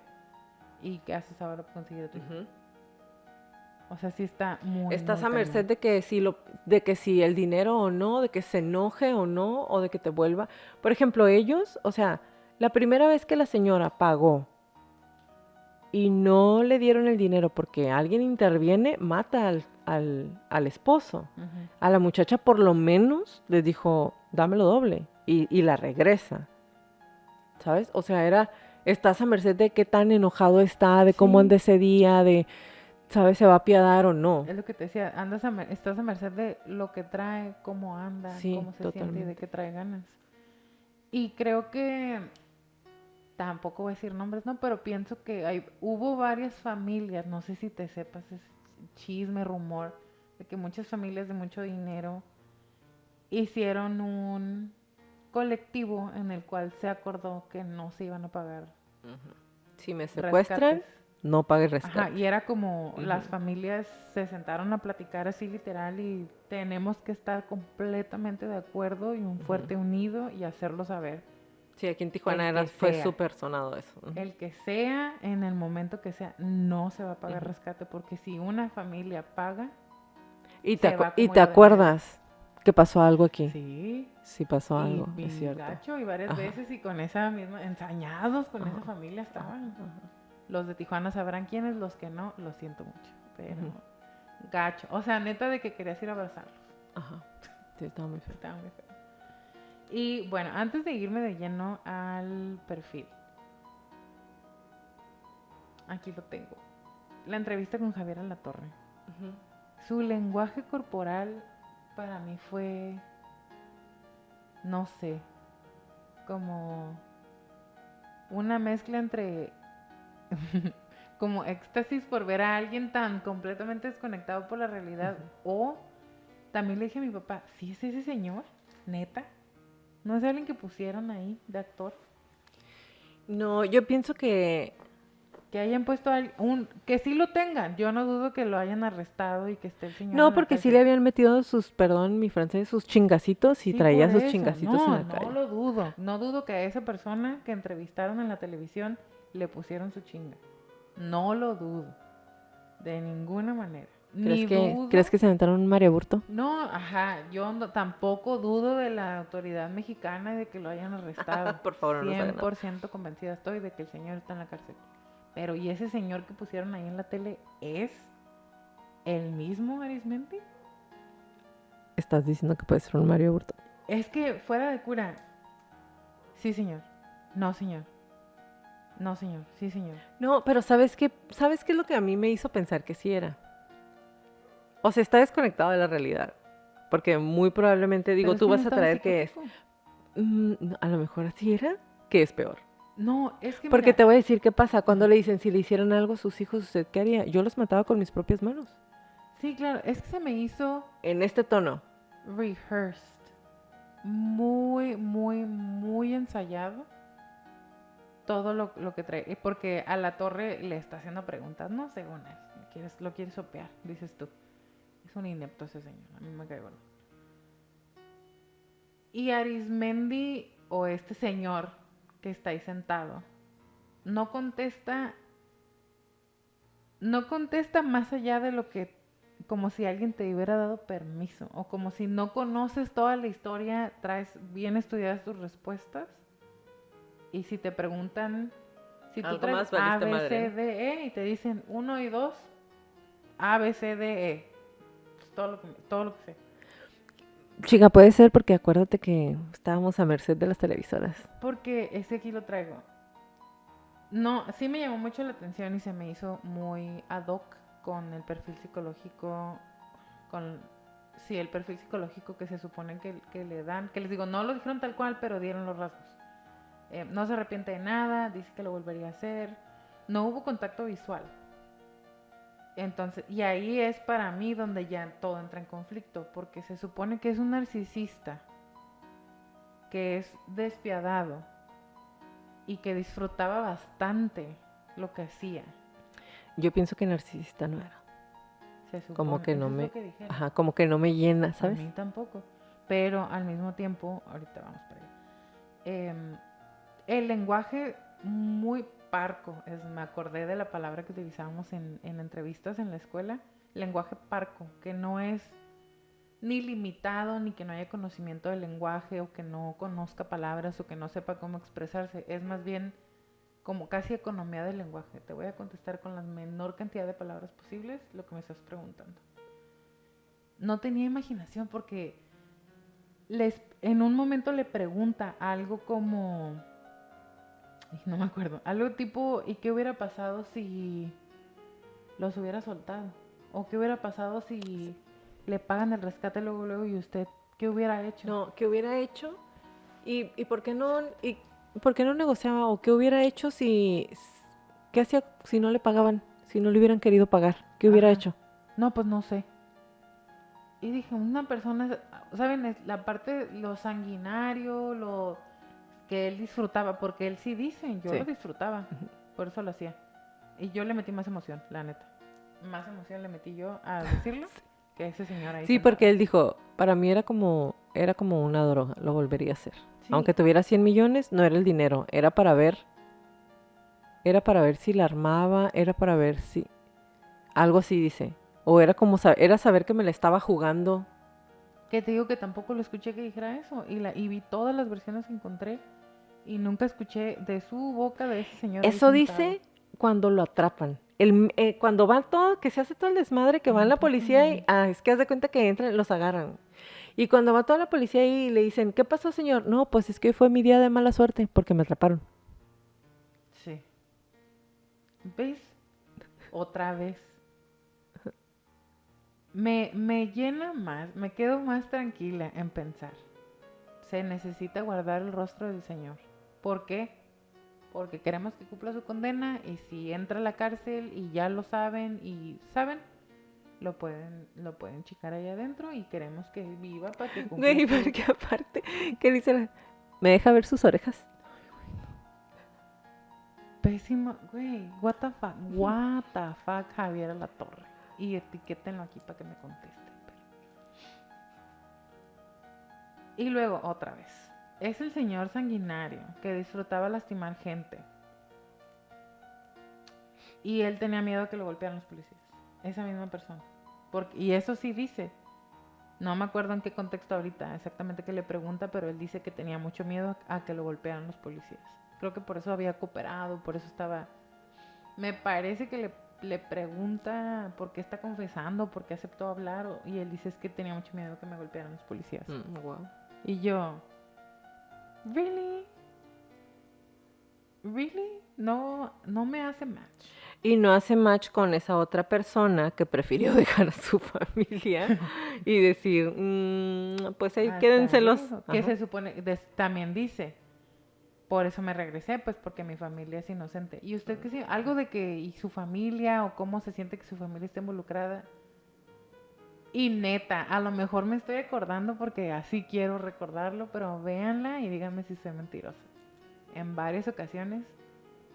¿Y qué haces ahora para conseguir a tu hijo? O sea, sí está muy, Estás muy a merced cañón. de que si el dinero o no, de que se enoje o no, o de que te vuelva. Por ejemplo, ellos, o sea, la primera vez que la señora pagó y no le dieron el dinero porque alguien interviene, mata al esposo. Ujú. A la muchacha por lo menos les dijo, dámelo doble, y la regresa. ¿Sabes? O sea, estás a merced de qué tan enojado está, de cómo Sí. anda ese día, de, ¿sabes? Se va a apiadar o no. Es lo que te decía, estás a merced de lo que trae, cómo anda, Sí, cómo se siente y de totalmente. qué trae ganas. Y creo que tampoco voy a decir nombres, no, pero pienso que hubo varias familias, no sé si te sepas ese chisme, rumor, de que muchas familias de mucho dinero hicieron un colectivo en el cual se acordó que no se iban a pagar Si me secuestran, rescates. no pagues Ajá, rescate. y era como las familias se sentaron a platicar así literal y tenemos que estar completamente de acuerdo y un fuerte unido y hacerlo saber. Sí, aquí en Tijuana El que fue sea. súper sonado eso. El que sea, en el momento que sea, no se va a pagar rescate porque si una familia paga, se va Y como te hilo de medio. acuerdas que pasó algo aquí. Sí, Sí pasó y, algo, es y cierto. gacho y varias Ajá. veces y con esa misma, ensañados con esa familia estaban. Los de Tijuana sabrán quiénes, los que no, lo siento mucho, pero gacho. O sea, neta de que querías ir a abrazarlos. Ajá. Sí, estaba muy feo. Estaba muy feo. Y bueno, antes de irme de lleno al perfil, aquí lo tengo. La entrevista con Javier Alatorre. Su lenguaje corporal para mí fue, no sé, como una mezcla entre como éxtasis por ver a alguien tan completamente desconectado por la realidad o también le dije a mi papá, ¿sí es ese señor? ¿Neta? ¿No es alguien que pusieron ahí de actor? No, yo pienso que Que hayan puesto a que sí lo tengan. Yo no dudo que lo hayan arrestado y que esté el señor no, en la porque sí le cárcel. habían metido sus, perdón, mi francés, sus chingacitos y Sí, por traía sus eso. chingacitos en No, la no calle. lo dudo. No dudo que a esa persona que entrevistaron en la televisión le pusieron su chinga. No lo dudo. De ninguna manera. Ni ¿Crees dudo. que se aventaron un Mario Burto? No, ajá, yo tampoco dudo de la autoridad mexicana y de que lo hayan arrestado. Por favor, no nos hagan nada. 100% convencida estoy de que el señor está en la cárcel. Pero, ¿y ese señor que pusieron ahí en la tele es el mismo Arismendi? ¿Estás diciendo que puede ser un Mario Burto? Es que fuera de cura. Sí, señor. No, señor. No, señor. Sí, señor. No, pero ¿sabes qué es lo que a mí me hizo pensar que sí era? O sea, está desconectado de la realidad. Porque muy probablemente, Pero digo, es tú que no vas a estaba traer que es. psicótico. No, a lo mejor así era, que es peor. No, es que Porque mira. te voy a decir qué pasa cuando Ajá. le dicen si le hicieran algo a sus hijos, ¿usted qué haría? Yo los mataba con mis propias manos. Sí, claro. Es que se me hizo En este tono. rehearsed. Muy, muy, muy ensayado. Todo lo que trae. Porque a la torre le está haciendo preguntas, ¿no? Según él. Lo quieres sopear, dices tú. Es un inepto ese señor. A mí me cae bueno. Y Arismendi, o este señor que está ahí sentado, no contesta más allá de lo que, como si alguien te hubiera dado permiso, o como si no conoces toda la historia, traes bien estudiadas tus respuestas, y si te preguntan, si tú Algo traes más A, valiste B, madre, C, ¿no? D, E, y te dicen 1 y 2, A, B, C, D, E, pues todo lo que sé. Chica, puede ser porque acuérdate que estábamos a merced de las televisoras. Porque ese aquí lo traigo. No, sí me llamó mucho la atención y se me hizo muy ad hoc con el perfil psicológico, el perfil psicológico que se supone que le dan, que les digo, no lo dijeron tal cual, pero dieron los rasgos. No se arrepiente de nada, dice que lo volvería a hacer, no hubo contacto visual. Entonces, y ahí es para mí donde ya todo entra en conflicto, porque se supone que es un narcisista, que es despiadado, y que disfrutaba bastante lo que hacía. Yo pienso que narcisista no era. Se supone, Como que no eso es me... lo que dijeron. Ajá, como que no me llena, A ¿sabes? mí tampoco. Pero al mismo tiempo, ahorita vamos para allá. El lenguaje muy parco, me acordé de la palabra que utilizábamos en entrevistas en la escuela, lenguaje parco, que no es ni limitado, ni que no haya conocimiento del lenguaje, o que no conozca palabras, o que no sepa cómo expresarse, es más bien como casi economía del lenguaje. Te voy a contestar con la menor cantidad de palabras posibles lo que me estás preguntando. No tenía imaginación porque en un momento le pregunta algo como, no me acuerdo, algo tipo, ¿y qué hubiera pasado si los hubiera soltado? ¿O qué hubiera pasado si le pagan el rescate luego y usted qué hubiera hecho? No, ¿qué hubiera hecho? ¿Y por qué no? ¿Y ¿por qué no negociaba? ¿O qué hubiera hecho si, qué hacía si no le pagaban? Si no le hubieran querido pagar, ¿qué hubiera Ajá. hecho? No, pues no sé. Y dije, una persona, ¿saben? La parte, lo sanguinario, lo que él disfrutaba, porque él sí dice, yo lo Sí. disfrutaba, por eso lo hacía. Y yo le metí más emoción, la neta. Más emoción le metí yo a decirlo que ese señor ahí Sí, sentado. porque él dijo, para mí era como una droga, lo volvería a hacer. Sí, Aunque tuviera 100 millones, no era el dinero, era para ver si la armaba, era para ver si, algo así dice. O era como, era saber que me la estaba jugando. que te digo que tampoco lo escuché que dijera eso. Y vi todas las versiones que encontré y nunca escuché de su boca de ese señor ahí Eso sentado. dice cuando lo atrapan. Cuando va todo, que se hace todo el desmadre, que va la policía y, Ujú. es que haz de cuenta que entran, los agarran. Y cuando va toda la policía ahí y le dicen, ¿qué pasó, señor? No, pues es que hoy fue mi día de mala suerte porque me atraparon. Sí. ¿Ves? Otra vez. Me llena más, me quedo más tranquila en pensar. Se necesita guardar el rostro del Señor. ¿Por qué? Porque queremos que cumpla su condena y si entra a la cárcel y ya lo saben y saben, lo pueden chicar ahí adentro y queremos que él viva para que cumpla Güey, su... porque aparte, ¿qué dice? ¿Me deja ver sus orejas? Pésimo, güey, what the fuck, Javier Alatorre. Y etiquétenlo aquí para que me conteste. Y luego, otra vez, es el señor sanguinario que disfrutaba lastimar gente. Y él tenía miedo que lo golpearan los policías. Esa misma persona. Y eso sí dice. No me acuerdo en qué contexto ahorita exactamente que le pregunta, pero él dice que tenía mucho miedo a que lo golpearan los policías. Creo que por eso había cooperado, por eso estaba... Me parece que le pregunta por qué está confesando, por qué aceptó hablar, y él dice es que tenía mucho miedo que me golpearan los policías. Wow. Y yo, ¿really? ¿Really? No, no me hace match. Y no hace match con esa otra persona que prefirió dejar a su familia y decir, pues ahí Hasta quédenselos. eso. Que Ajá. se supone, también dice, por eso me regresé, pues porque mi familia es inocente. ¿Y usted qué sí? Algo de que, y su familia, o cómo se siente que su familia está involucrada. Y neta, a lo mejor me estoy acordando porque así quiero recordarlo, pero véanla y díganme si soy mentirosa. En varias ocasiones,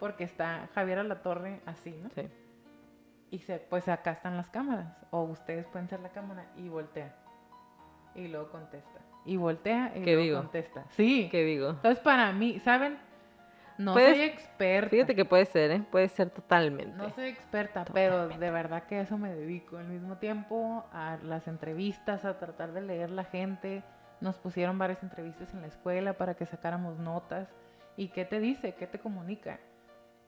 porque está Javier Alatorre así, ¿no? Sí. Y pues acá están las cámaras, o ustedes pueden ser la cámara y voltea. Y luego contesta. Y voltea y ¿Qué luego digo? contesta. Sí. ¿Qué digo? Entonces para mí, ¿saben? No soy Puedes, experta. fíjate que puede ser, ¿eh? Puede ser No totalmente. soy experta, pero Totalmente. de verdad que a eso me dedico. Al mismo tiempo, a las entrevistas, a tratar de leer la gente. Nos pusieron varias entrevistas en la escuela para que sacáramos notas. ¿Y qué te dice? ¿Qué te comunica?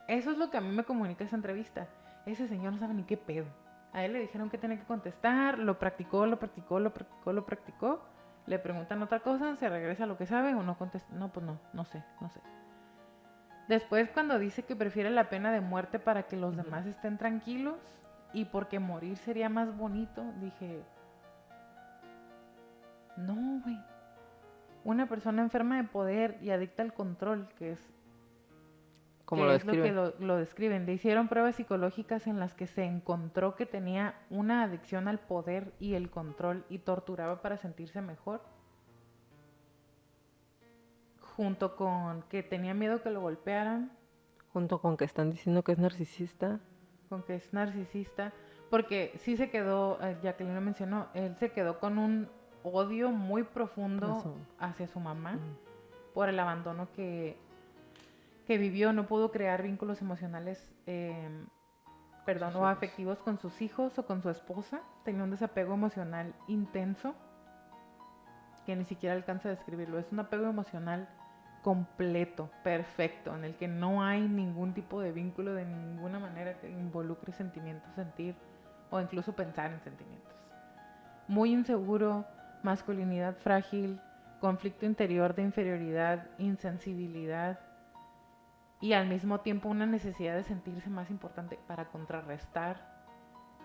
Eso es lo que a mí me comunica esa entrevista. Ese señor no sabe ni qué pedo. A él le dijeron que tenía que contestar, lo practicó, lo practicó, lo practicó, lo practicó. Le preguntan otra cosa, se regresa a lo que sabe o no contesta. No, pues no, no sé, no sé. Después cuando dice que prefiere la pena de muerte para que los demás estén tranquilos y porque morir sería más bonito, dije, no, güey. Una persona enferma de poder y adicta al control, Como lo que es lo que describen. lo describen. Le hicieron pruebas psicológicas en las que se encontró que tenía una adicción al poder y el control y torturaba para sentirse mejor, junto con que tenía miedo que lo golpearan, Junto con que están diciendo que es narcisista. con que es narcisista, porque sí se quedó, Jacqueline lo mencionó, él se quedó con un odio muy profundo Eso. hacia su mamá por el abandono que vivió, no pudo crear vínculos emocionales, perdón, o afectivos con sus hijos o con su esposa, tenía un desapego emocional intenso que ni siquiera alcanza a describirlo, es un apego emocional completo, perfecto, en el que no hay ningún tipo de vínculo de ninguna manera que involucre sentimientos, sentir o incluso pensar en sentimientos. Muy inseguro, masculinidad frágil, conflicto interior de inferioridad, insensibilidad y al mismo tiempo una necesidad de sentirse más importante para contrarrestar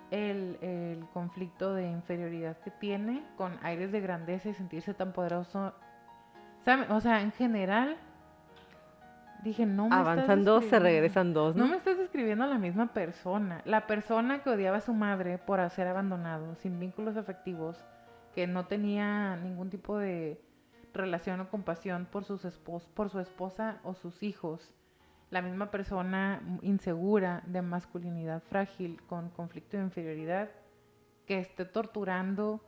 el conflicto de inferioridad que tiene con aires de grandeza y sentirse tan poderoso. ¿Saben? O sea, en general, Dije, no me Avanzan dos, se regresan dos, no ¿no? me estás describiendo a la misma persona. La persona que odiaba a su madre por ser abandonado, sin vínculos afectivos, que no tenía ningún tipo de relación o compasión por por su esposa o sus hijos. La misma persona insegura, de masculinidad frágil, con conflicto de inferioridad, que esté torturando,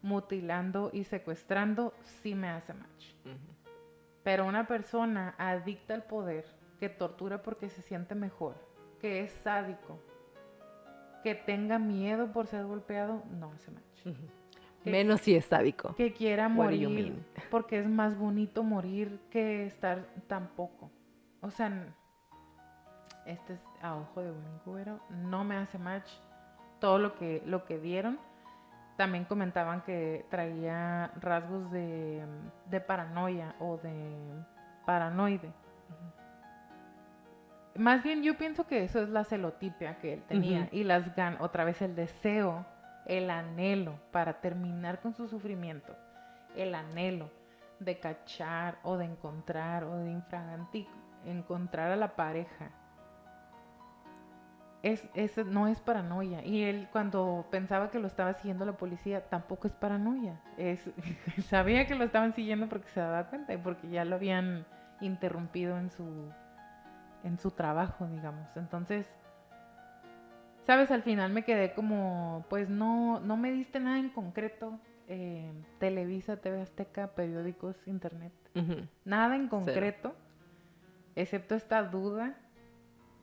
mutilando y secuestrando, sí me hace match. Pero una persona adicta al poder, que tortura porque se siente mejor, que es sádico, que tenga miedo por ser golpeado, no hace match. Menos si es sádico. Que quiera What do you morir mean? porque es más bonito morir que estar tan poco. O sea, este es a ojo de buen cubero, no me hace match todo lo que dieron. También comentaban que traía rasgos de paranoia o de paranoide. Más bien yo pienso que eso es la celotipia que él tenía. Y las ganas, otra vez el deseo, el anhelo para terminar con su sufrimiento. El anhelo de cachar o de encontrar o de infraganti encontrar a la pareja. No es paranoia. Y él cuando pensaba que lo estaba siguiendo la policía, tampoco es paranoia. Sabía que lo estaban siguiendo porque se daba cuenta y porque ya lo habían interrumpido en su trabajo, digamos. Entonces, sabes, al final me quedé como, pues no me diste nada en concreto. Televisa, TV Azteca, periódicos, internet. Nada en concreto, excepto esta duda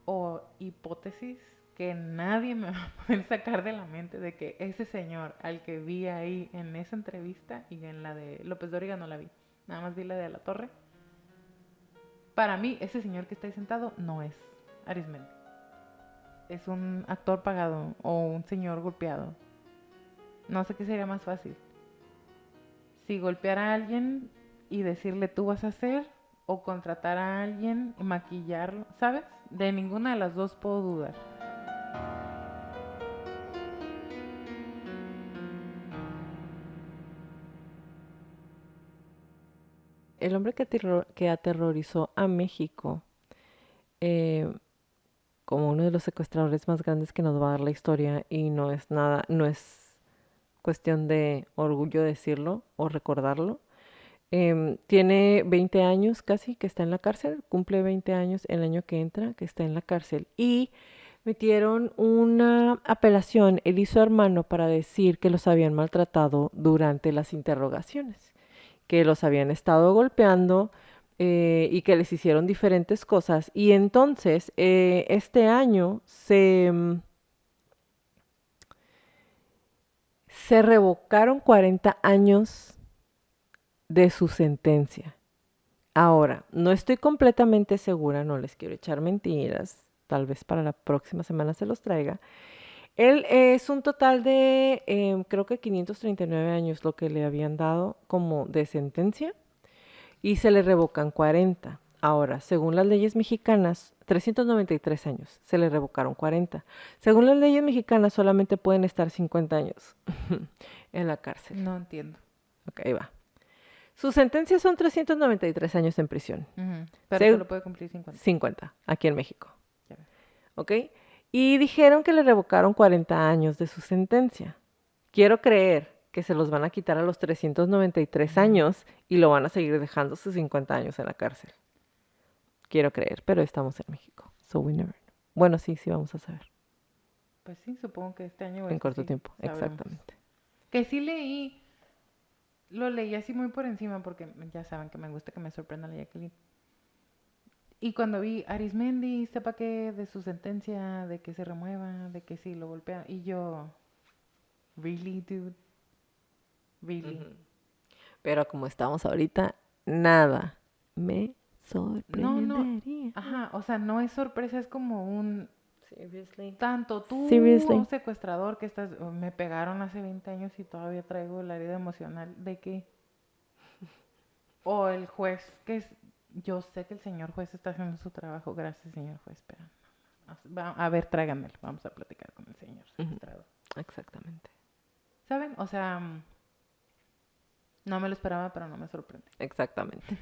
o hipótesis que nadie me va a poder sacar de la mente de que ese señor al que vi ahí en esa entrevista y en la de López Dóriga no la vi, nada más vi la de La Torre. Para mí, ese señor que está ahí sentado no es Arismendi. Es un actor pagado o un señor golpeado. No sé qué sería más fácil. Si golpear a alguien y decirle tú vas a hacer, o contratar a alguien y maquillarlo, ¿sabes? De ninguna de las dos puedo dudar. El hombre que aterrorizó a México eh, como uno de los secuestradores más grandes que nos va a dar la historia, y no es nada, no es cuestión de orgullo decirlo o recordarlo. Tiene 20 años casi que está en la cárcel, cumple 20 años el año que entra que está en la cárcel, y metieron una apelación él y su hermano para decir que los habían maltratado durante las interrogaciones, que los habían estado golpeando y que les hicieron diferentes cosas. Y entonces este año se revocaron 40 años de su sentencia. Ahora, no estoy completamente segura, no les quiero echar mentiras, tal vez para la próxima semana se los traiga. Él es un total de, creo que 539 años lo que le habían dado como de sentencia, y se le revocan 40. Ahora, según las leyes mexicanas, 393 años, se le revocaron 40. Según las leyes mexicanas, solamente pueden estar 50 años en la cárcel. No entiendo. Ok, ahí va. Su sentencia son 393 años en prisión. Pero solo puede cumplir 50. 50, aquí en México. Ya ves. ¿Ok? Y dijeron que le revocaron 40 años de su sentencia. Quiero creer que se los van a quitar a los 393 años y lo van a seguir dejando sus 50 años en la cárcel. Quiero creer, pero estamos en México. So we never know. Bueno, sí vamos a saber. Pues sí, supongo que este año. En corto sí, tiempo, sabremos. exactamente. Que sí lo leí así muy por encima porque ya saben que me gusta que me sorprenda la Jacqueline. Y cuando vi Arismendi, sepa que de su sentencia, de que se remueva, de que sí lo golpea, y yo, really, dude, really. Pero como estamos ahorita, nada me No, sorprendería. ajá, o sea, no es sorpresa, es como un, Seriously. tanto tú, Seriously. secuestrador, que estás, me pegaron hace 20 años y todavía traigo la herida emocional, ¿de qué? O el juez, yo sé que el señor juez está haciendo su trabajo, gracias señor juez, pero a ver, tráiganmelo, vamos a platicar con el señor secuestrador. Exactamente. ¿Saben? O sea, no me lo esperaba, pero no me sorprende. Exactamente.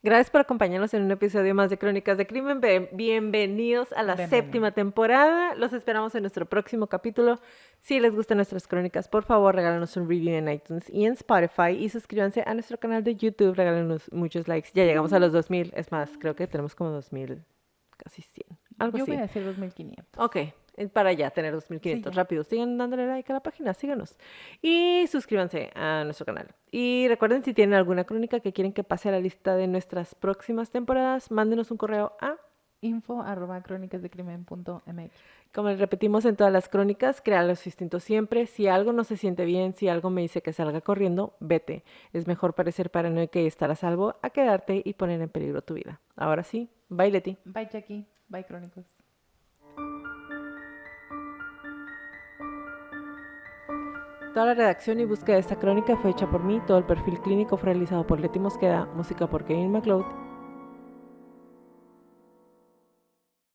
Gracias por acompañarnos en un episodio más de Crónicas de Crimen. Bienvenidos a la Bienvenidos. 7ª temporada. Los esperamos en nuestro próximo capítulo. Si les gustan nuestras crónicas, por favor, regálanos un review en iTunes y en Spotify. Y suscríbanse a nuestro canal de YouTube. Regálenos muchos likes. Ya llegamos a los 2000. Es más, creo que tenemos como 2000, casi 100. Algo Yo así. voy a decir 2500. Ok, para ya tener 2500 Sí, ya. rápido. Sigan dándole like a la página, síganos. Y suscríbanse a nuestro canal. Y recuerden, si tienen alguna crónica que quieren que pase a la lista de nuestras próximas temporadas, mándenos un correo a, info@cronicasdecrimen.mx. como les repetimos en todas las crónicas, crea los instintos siempre. Si algo no se siente bien, si algo me dice que salga corriendo, vete. Es mejor parecer paranoica y estar a salvo a quedarte y poner en peligro tu vida. Ahora sí, bye Leti. Bye, Jackie. Bye, Crónicos. Toda la redacción y búsqueda de esta crónica fue hecha por mí, todo el perfil clínico fue realizado por Leti Mosqueda, música por Kevin MacLeod